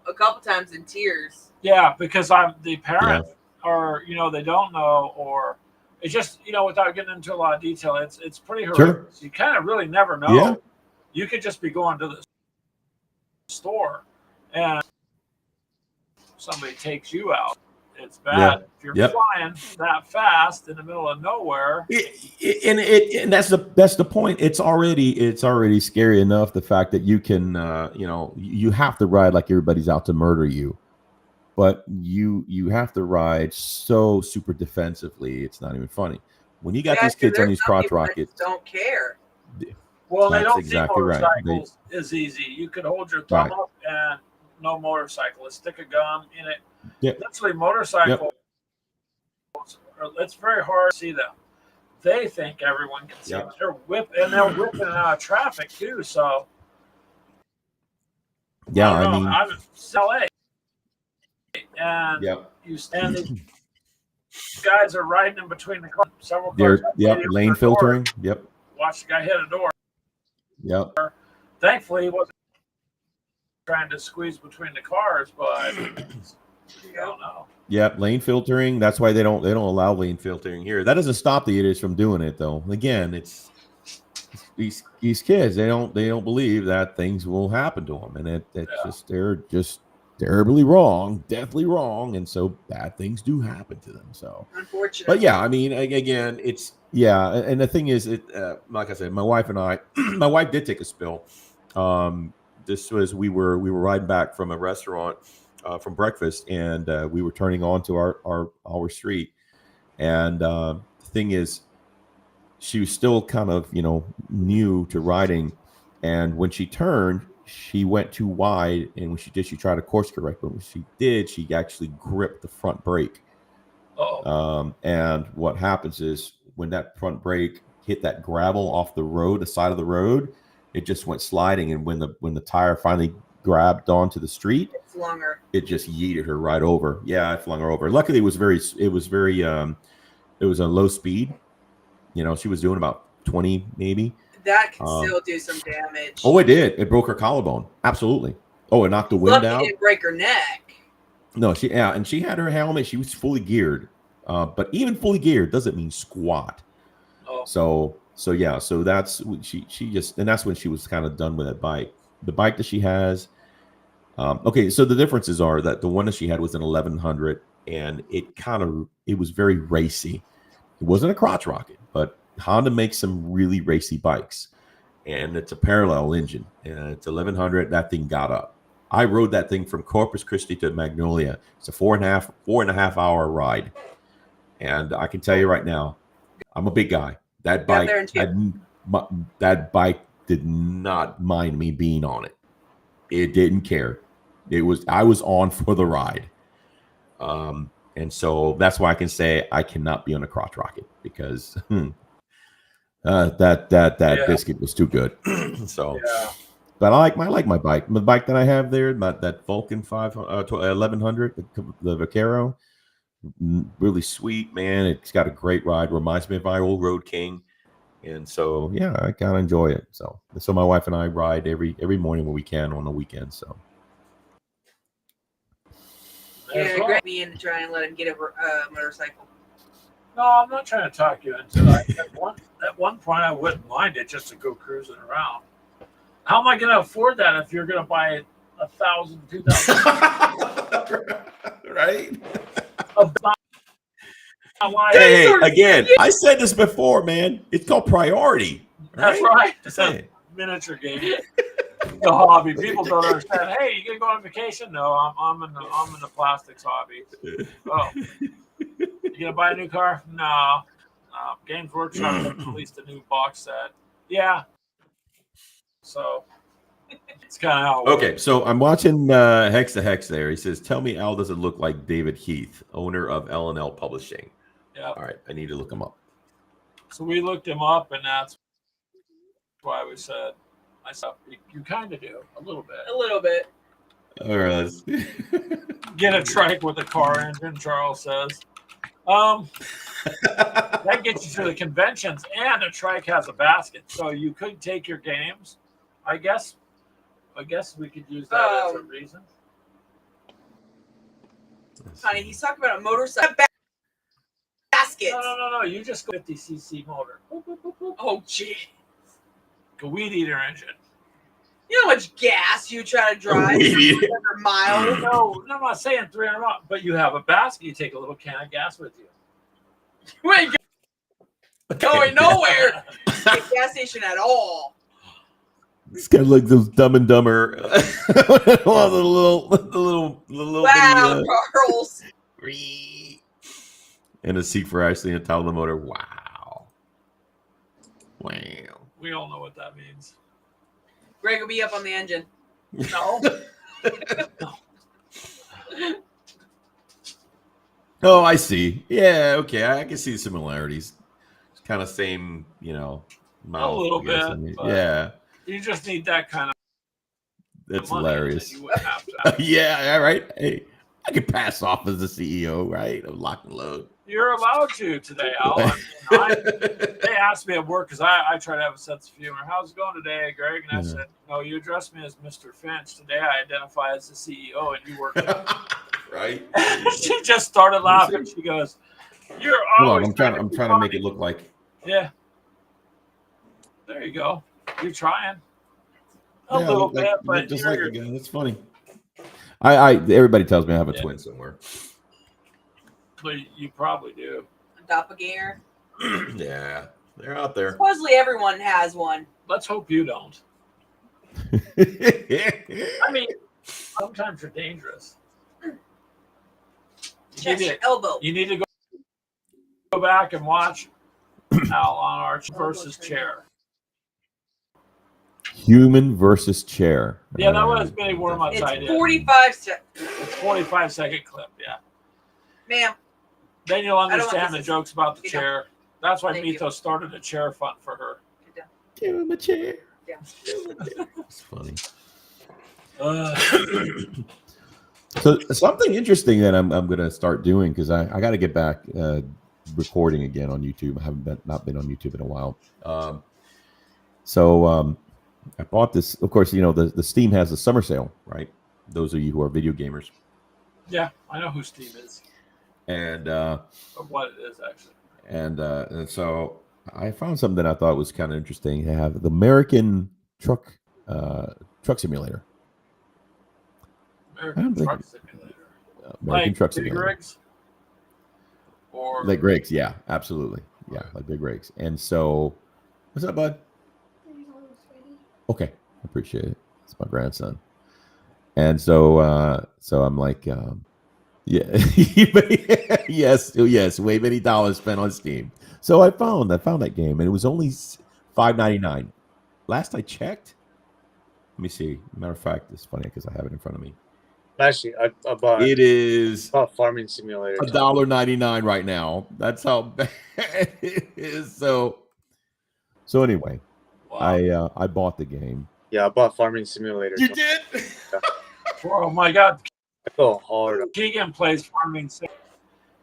a couple times in tears. yeah, because I'm the parent, or they don't know, or it's just without getting into a lot of detail, it's pretty horrific. Sure. You kind of really never know. Yeah. You could just be going to the store, and somebody takes you out. It's bad. Yeah. If you're flying that fast in the middle of nowhere. And that's the point. It's already scary enough, the fact that you can you have to ride like everybody's out to murder you, but you have to ride so super defensively. It's not even funny. When you got these kids on these crotch rockets, don't care. Well, they That's don't exactly see right. motorcycles is easy. You could hold your thumb up and no motorcycle. Stick a gun in it. Yep. Literally, motorcycles. It's very hard to see them. They think everyone can see them. They're whipping it out of traffic too. So yeah, I'm in LA, and you stand. These guys are riding in between the cars. Several cars. Lane filtering. Yep. Watch the guy hit a door. Yep. Thankfully, he wasn't trying to squeeze between the cars, but you don't know. Yep, lane filtering. That's why they don't allow lane filtering here. That doesn't stop the idiots from doing it, though. Again, it's these kids. They don't believe that things will happen to them, and they're just terribly wrong, deathly wrong, and so bad things do happen to them. So, unfortunately. but yeah, I mean, again, it's and the thing is, like I said, my wife and I, my wife did take a spill. This was we were riding back from a restaurant. From breakfast, and we were turning onto our street, and the thing is, she was still kind of new to riding, and when she turned, she went too wide, and when she did, she tried to course correct, but when she did, she actually gripped the front brake. And what happens is when that front brake hit that gravel off the road, the side of the road, it just went sliding, and when the tire finally grabbed onto the street, it just yeeted her right over. Yeah, it flung her over. Luckily, it was a low speed. She was doing about 20 maybe. That can still do some damage. Oh, it did. It broke her collarbone. Absolutely. Oh, it knocked the wind out. It didn't break her neck. No, she had her helmet. She was fully geared. But even fully geared doesn't mean squat. Oh. So that's she just, and that's when she was kind of done with that bike. The bike that she has. Okay, so the differences are that the one that she had was an 1100, and it was very racy. It wasn't a crotch rocket, but Honda makes some really racy bikes, and it's a parallel engine, and it's 1100. That thing got up. I rode that thing from Corpus Christi to Magnolia. It's a 4.5 hour ride, and I can tell you right now, I'm a big guy. That bike, that bike did not mind me being on it. It didn't care. I was on for the ride. And so that's why I can say I cannot be on a crotch rocket, because that biscuit was too good. So, but I like my bike. The bike that I have there, that Vulcan 1100, the Vaquero, really sweet, man. It's got a great ride. Reminds me of my old Road King. And so, yeah, I kind of enjoy it. So my wife and I ride every morning when we can on the weekend. So Yeah, Well, grab me in to try and let him get a motorcycle. no, I'm not trying to talk you into that. At one point, I wouldn't mind it just to go cruising around. How am I going to afford that if you're going to buy it $1,000, $2,000? Right? hey, again, I said this before, man. It's called priority. That's right. Just saying. Miniature game. The hobby. People don't understand. Hey, you gonna go on vacation? No, I'm in the plastics hobby. Oh, you gonna buy a new car? No. Games Workshop released a new box set. Yeah. So it's kind of how. Okay, so I'm watching Hex the Hex there. He says, "Tell me Al doesn't look like David Heath, owner of L&L Publishing." Yeah. All right, I need to look him up. So we looked him up, and that's why we said, you kind of do a little bit. A little bit. All right, let's Get a trike with a car engine, Charles says. That gets you to the conventions, and a trike has a basket, so you could take your games. I guess we could use that as a reason. Honey, he's talking about a motorcycle basket. No. You just go 50cc motor. Oh, gee. A weed eater engine. You know how much gas you try to drive 300 miles? No, I'm not saying 300 miles, but you have a basket. You take a little can of gas with you. You ain't going nowhere at a gas station at all. This guy looks those Dumb and Dumber. the little Wow, Charles. And a seat for Ashley and a top of the motor. Wow. We all know what that means. Greg will be up on the engine. No. Oh, I see. Yeah, okay. I can see the similarities. It's kind of same, model. little I guess. bit, I mean, but- yeah, You just need that kind of that's money, hilarious. and then you wouldn't have to have- Yeah, right. Hey, I could pass off as the CEO, right? Of Lock and Load. You're allowed to today, Al. They asked me at work because I try to have a sense of humor. How's it going today, Greg? And I said, no, you address me as Mr. Finch. Today I identify as the CEO and you work. Right. She just started laughing. She goes, "You're Hold always." on, I'm trying to make it look like. Yeah. There you go. You're trying. A Yeah, little like, bit, but just you're, like again. That's funny. Everybody tells me I have a twin somewhere. but you probably do. A doppelganger. Yeah, they're out there. Supposedly everyone has one. Let's hope you don't. I mean, sometimes you're dangerous. Chest, elbow. You need to go back and watch Al on Arch versus Chair. Human versus chair. Yeah, that was Benny Wormuth's It's idea. 45 seconds. It's 45-second clip. Yeah. Ma'am, Then you'll don't want understand the this. jokes about the You chair. That's why Thank you. Mythos started a chair fund for her. Give him a chair. Yeah. It's funny. Uh, So something interesting that I'm going to start doing because I got to get back recording again on YouTube. I haven't not been on YouTube in a while. So I bought this. Of course, the Steam has the summer sale, right? Those of you who are video gamers. yeah, I know who Steve is, And or what it is actually. and so I found something that I thought was kind of interesting. They have the American truck simulator. I don't American think- Truck Simulator. American Like truck Big simulator. Rigs? Or Like rigs, yeah, absolutely, yeah, like big rigs. And so, what's up, bud? Okay, I appreciate it. It's my grandson. And so I'm like, yeah, yes, way many dollars spent on Steam. So I found that game, and it was only $5.99. Last I checked. Let me see. Matter of fact, it's funny because I have it in front of me. Actually, I bought It is Farming Simulator. $1.99 right now. That's how bad it is. So anyway, wow. I bought the game. Yeah, I bought Farming Simulator. You did? Oh my God, I go hard. Keegan plays Farming Sim.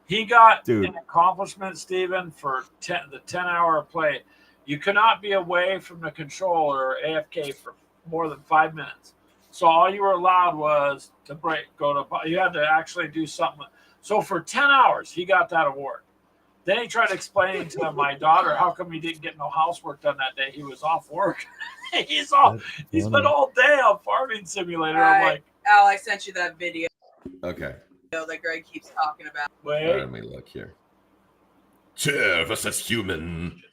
He got Dude. an accomplishment, Steven, for the 10-hour play. You cannot be away from the controller AFK for more than 5 minutes. So all you were allowed was to you had to actually do something. So for 10 hours, he got that award. Then he tried explaining to my daughter how come he didn't get no housework done that day. He was off work. He's been all day on Farming Simulator. I'm like, Al, I sent you that video Okay. that Greg keeps talking about. wait. All right, let me look here. Chair versus human.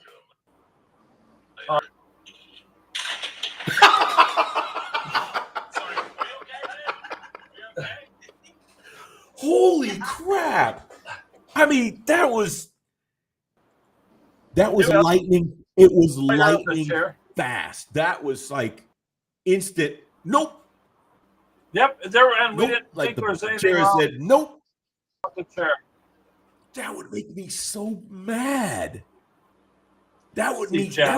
Holy crap! I mean, that was Yeah. lightning. It was Right out of the lightning chair. fast. That was like instant. Nope. Yep, there and we Nope. didn't Like think there was the anything chair wrong said, nope. with the chair. That would make me so mad. That would See, make Jack.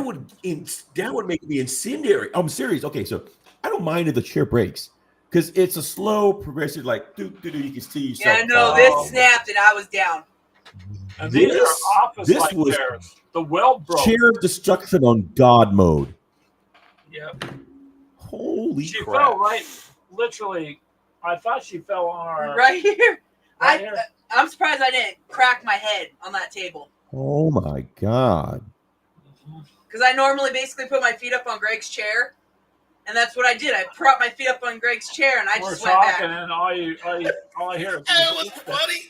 that would make me incendiary. I'm serious. Okay, so I don't mind if the chair breaks because it's a slow progressive, like do. You can see yourself. Yeah, no, Oh. this snapped and I was down. And these This- are office-like this was chairs. The weld broke. chair destruction on God mode. Yep. Holy She crap! fell right, literally. I thought she fell on our Right here. right here. I'm surprised I didn't crack my head on that table. Oh my God! Because I normally basically put my feet up on Greg's chair. And that's what I did. I propped my feet up on Greg's chair and I We're just went talking, back. and all I hear is. That was funny.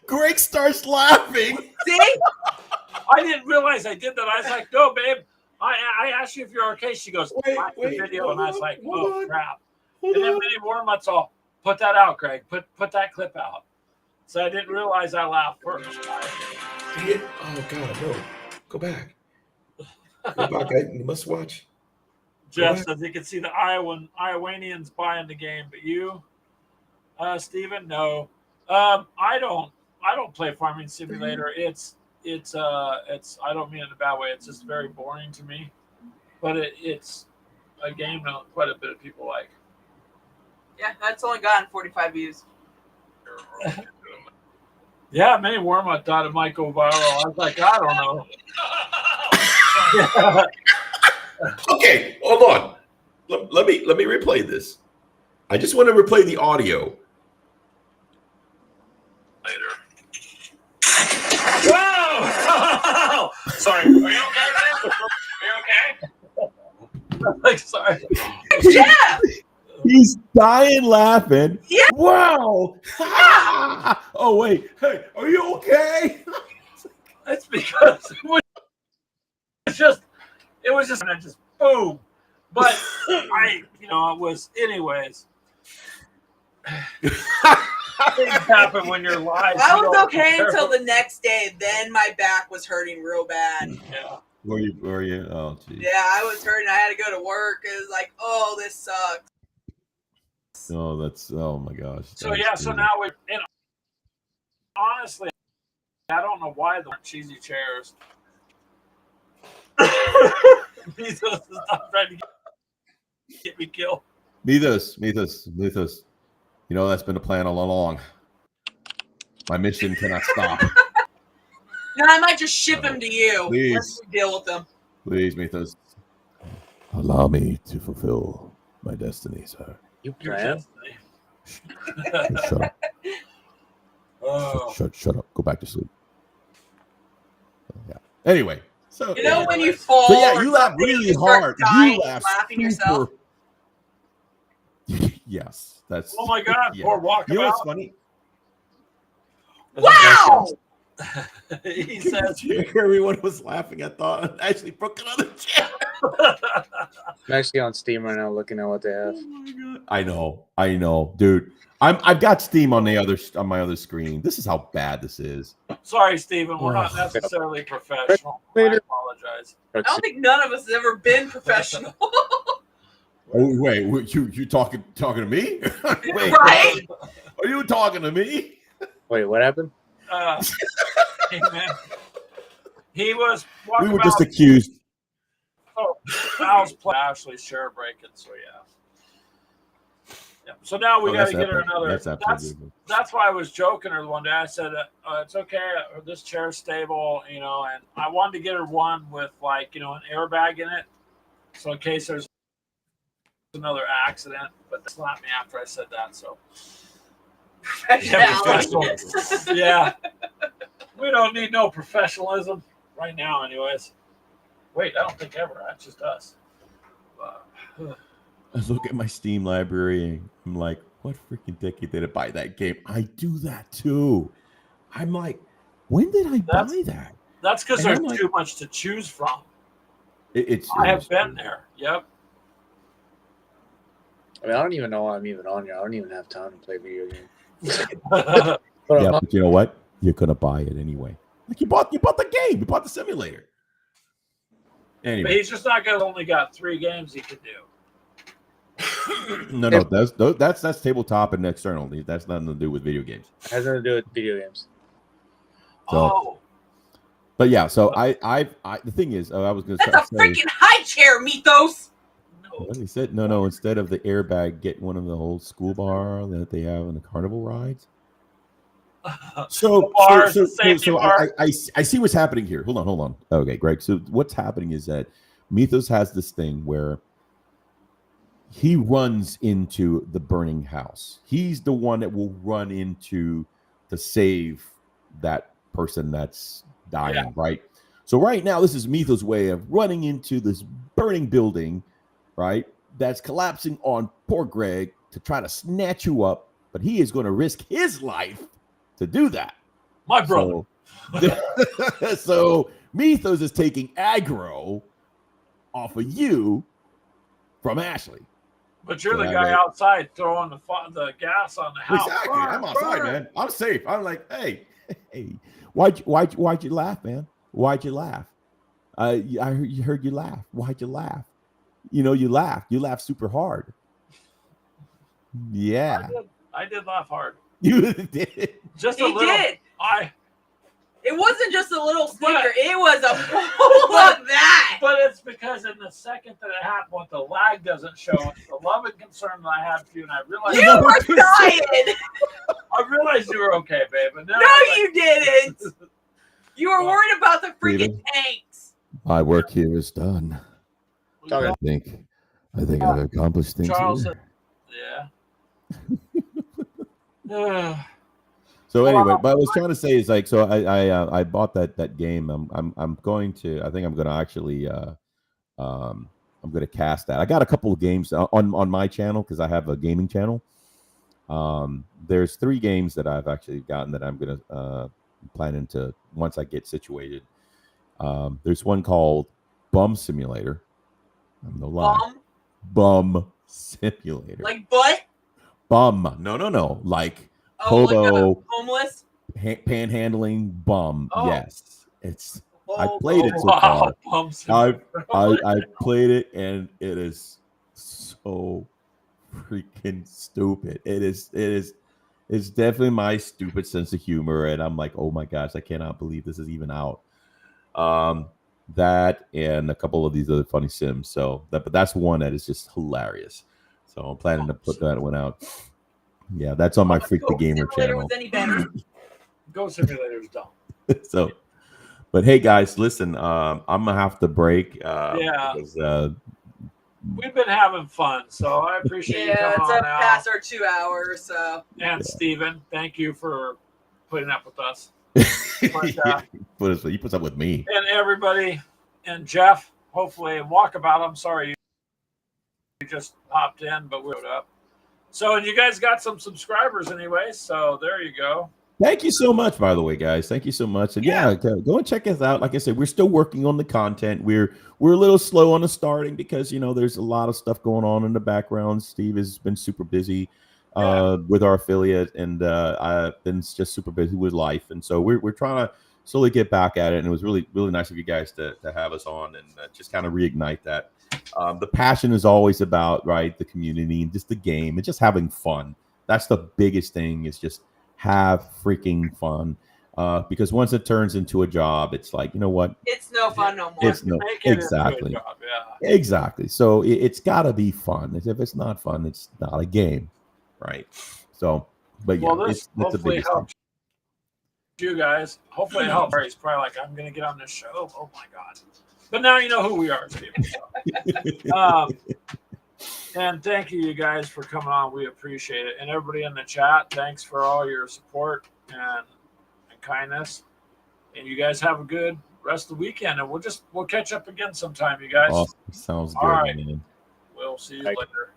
Greg starts laughing. See? I didn't realize I did that. I was like, "No, babe." I asked you if you're okay. She goes, "Watch the video," and I was like, "Oh crap!" And then many more months, all put that out, Greg. Put that clip out. So I didn't realize I laughed first. Oh God, no! Go back. Go back. You must watch. Jeff says you can see the Iowanians buying the game, but you, Steven, no. I don't play Farming Simulator. It's I don't mean it in a bad way. It's just very boring to me. But it's a game that quite a bit of people like. Yeah, that's only gotten 45 views. Yeah, many Wormut thought it might go viral. I was like, I don't know. Okay, hold on. Let me replay this. I just want to replay the audio. Whoa! Sorry. Are you okay, man? Are you okay? Like, sorry. Jeff! He's dying laughing. Yeah. Wow. Oh wait. Hey, are you okay? That's because it was just boom. But it was anyways. Things happen when you're live. I You was don't okay care. until the next day. Then my back was hurting real bad. Yeah. Were you? Oh, geez. Yeah, I was hurting. I had to go to work. It was like, oh, this sucks. Oh my gosh. So yeah, so now and honestly, I don't know why the cheesy chairs. He's not trying to get me killed. Mythos. You know that's been the plan all along. My mission cannot stop. No, I might just ship him to you. Please. Let's deal with them. Please, Mythos. Allow me to fulfill my destiny, sir. You Your plan? destiny. Shut up. Oh. Shut up. Go back to sleep. Yeah. Anyway, so You know when you fall? So yeah, or you laugh something, really start hard. dying, You laugh laughing yourself. super. Yes, that's. Oh my God! Yeah. Poor walkabout. You know what's funny? Wow! He says, Everyone was laughing. I thought I actually broke another chair. I'm actually on Steam right now looking at what they have. Oh my God. I know, dude. I've got Steam on my other screen. This is how bad this is. "Sorry, Stephen, we're not Oh. necessarily professional. I apologize." I don't think none of us has ever been professional. Oh wait, you talking to me? Wait, Right? Are you talking to me? Wait, what happened? Hey, man. He was walking We were about. just accused. Al's playing Ashley's share breaking, so yeah. Yeah. So now we Oh, got to get her another. That's absolutely good. That's why I was joking her one day. I said, "It's okay. This chair's stable, you know." And I wanted to get her one with like an airbag in it, so in case there's another accident. But they slapped me after I said that. So yeah, we don't need no professionalism right now, anyways. Wait, I don't think ever. That's just us. I look at my Steam library and I'm like, what freaking decade did I buy that game? I do that too. I'm like, when did I buy that? That's because And there's I'm like- too much to choose from. It's I have been there. Yep. I mean, I don't even know I'm even on here. I don't even have time to play video games. Yeah, But but you know what? You're gonna buy it anyway. Like you bought the game, you bought the simulator. But Anyway, he's just not gonna only got 3 games he can do. no, that's tabletop and external. That's nothing to do with video games. it has nothing to do with video games. So- But yeah, so I the thing is, I was gonna That's a say, freaking high chair, Mythos. what he said, no, instead of the airbag, get one of the old school bar that they have in the carnival rides. So bars, the safety bar. I see what's happening here. Hold on. Okay, Greg. So what's happening is that Mythos has this thing where he runs into the burning house. He's the one that will run into to save that person that's dying, right? So right now, this is Mythos' way of running into this burning building, right? That's collapsing on poor Greg to try to snatch you up, but he is going to risk his life to do that. My brother. So, so Mythos is taking aggro off of you from Ashley. But you're the Yeah, guy right. outside throwing the gas on the house. Exactly. Burn, I'm outside, burn. man. I'm safe. I'm like, hey, why'd you laugh, man? Why'd you laugh? I heard you laugh. Why'd you laugh? You laughed. You laughed super hard. Yeah, I did laugh hard. you did. Just He a little. did. It wasn't just a little stinker. It was a full of that. But it's because in the second that it happened, what the lag doesn't show, it's the love and concern that I had for you, and I realized You were dying. I realized you were okay, babe. But now No, I'm like, you didn't. You were worried about the freaking Steven? tanks. My work here is done. I think I've accomplished things. Charles here. said, yeah. So anyway, but I was trying to say is like, so I bought that game. I'm going to, I think I'm going to actually I'm going to cast that. I got a couple of games on my channel because I have a gaming channel. There's 3 games that I've actually gotten that I'm going to planning to once I get situated. There's one called Bum Simulator. I'm no lie. Bum Simulator. Like butt? Bum. No. Like Oh, like hobo. a homeless? Panhandling bum. Oh. Yes, it's. I Oh, played it so Wow, far. bumps. I played it and it is so freaking stupid. It's definitely my stupid sense of humor, and I'm like, oh my gosh, I cannot believe this is even out. That and a couple of these other funny sims. So but that's one that is just hilarious. So I'm planning to put that one out. Yeah, that's on my Freak the Gamer Simulator channel. was any better. Go Simulator's dumb. So, but hey guys, listen, I'm gonna have to break. Yeah. Because, We've been having fun, so I appreciate you Yeah, coming it's on up now. past our 2 hours, so. And Steven, thank you for putting up with us. you But, put up with me. and everybody, and Jeff, hopefully, and Walkabout, I'm sorry you just popped in, but we showed up. So, and you guys got some subscribers anyway, so there you go. Thank you so much, by the way, guys. Thank you so much. And yeah, go and check us out. Like I said, we're still working on the content. We're a little slow on the starting because there's a lot of stuff going on in the background. Steve has been super busy with our affiliate, and I've been just super busy with life. And so we're trying to slowly get back at it. And it was really, really nice of you guys to have us on and just kind of reignite that. The passion is always about the community and just the game and just having fun. That's the biggest thing, is just have freaking fun, because once it turns into a job, it's like, you know what, It's no fun no more. it's no Make it into a exactly job, yeah. exactly. So it's got to be fun. If it's not fun, it's not a game. right? So, but yeah, Well, this it's the hopefully biggest thing. helps you guys. Hopefully it helps. He's probably like, I'm going to get on this show. Oh my God. But now you know who we are, Steve. So. And thank you guys for coming on. We appreciate it. And everybody in the chat, thanks for all your support and kindness. And you guys have a good rest of the weekend. And we'll catch up again sometime, you guys. Awesome. Sounds All good, right. man. We'll see you Bye. later.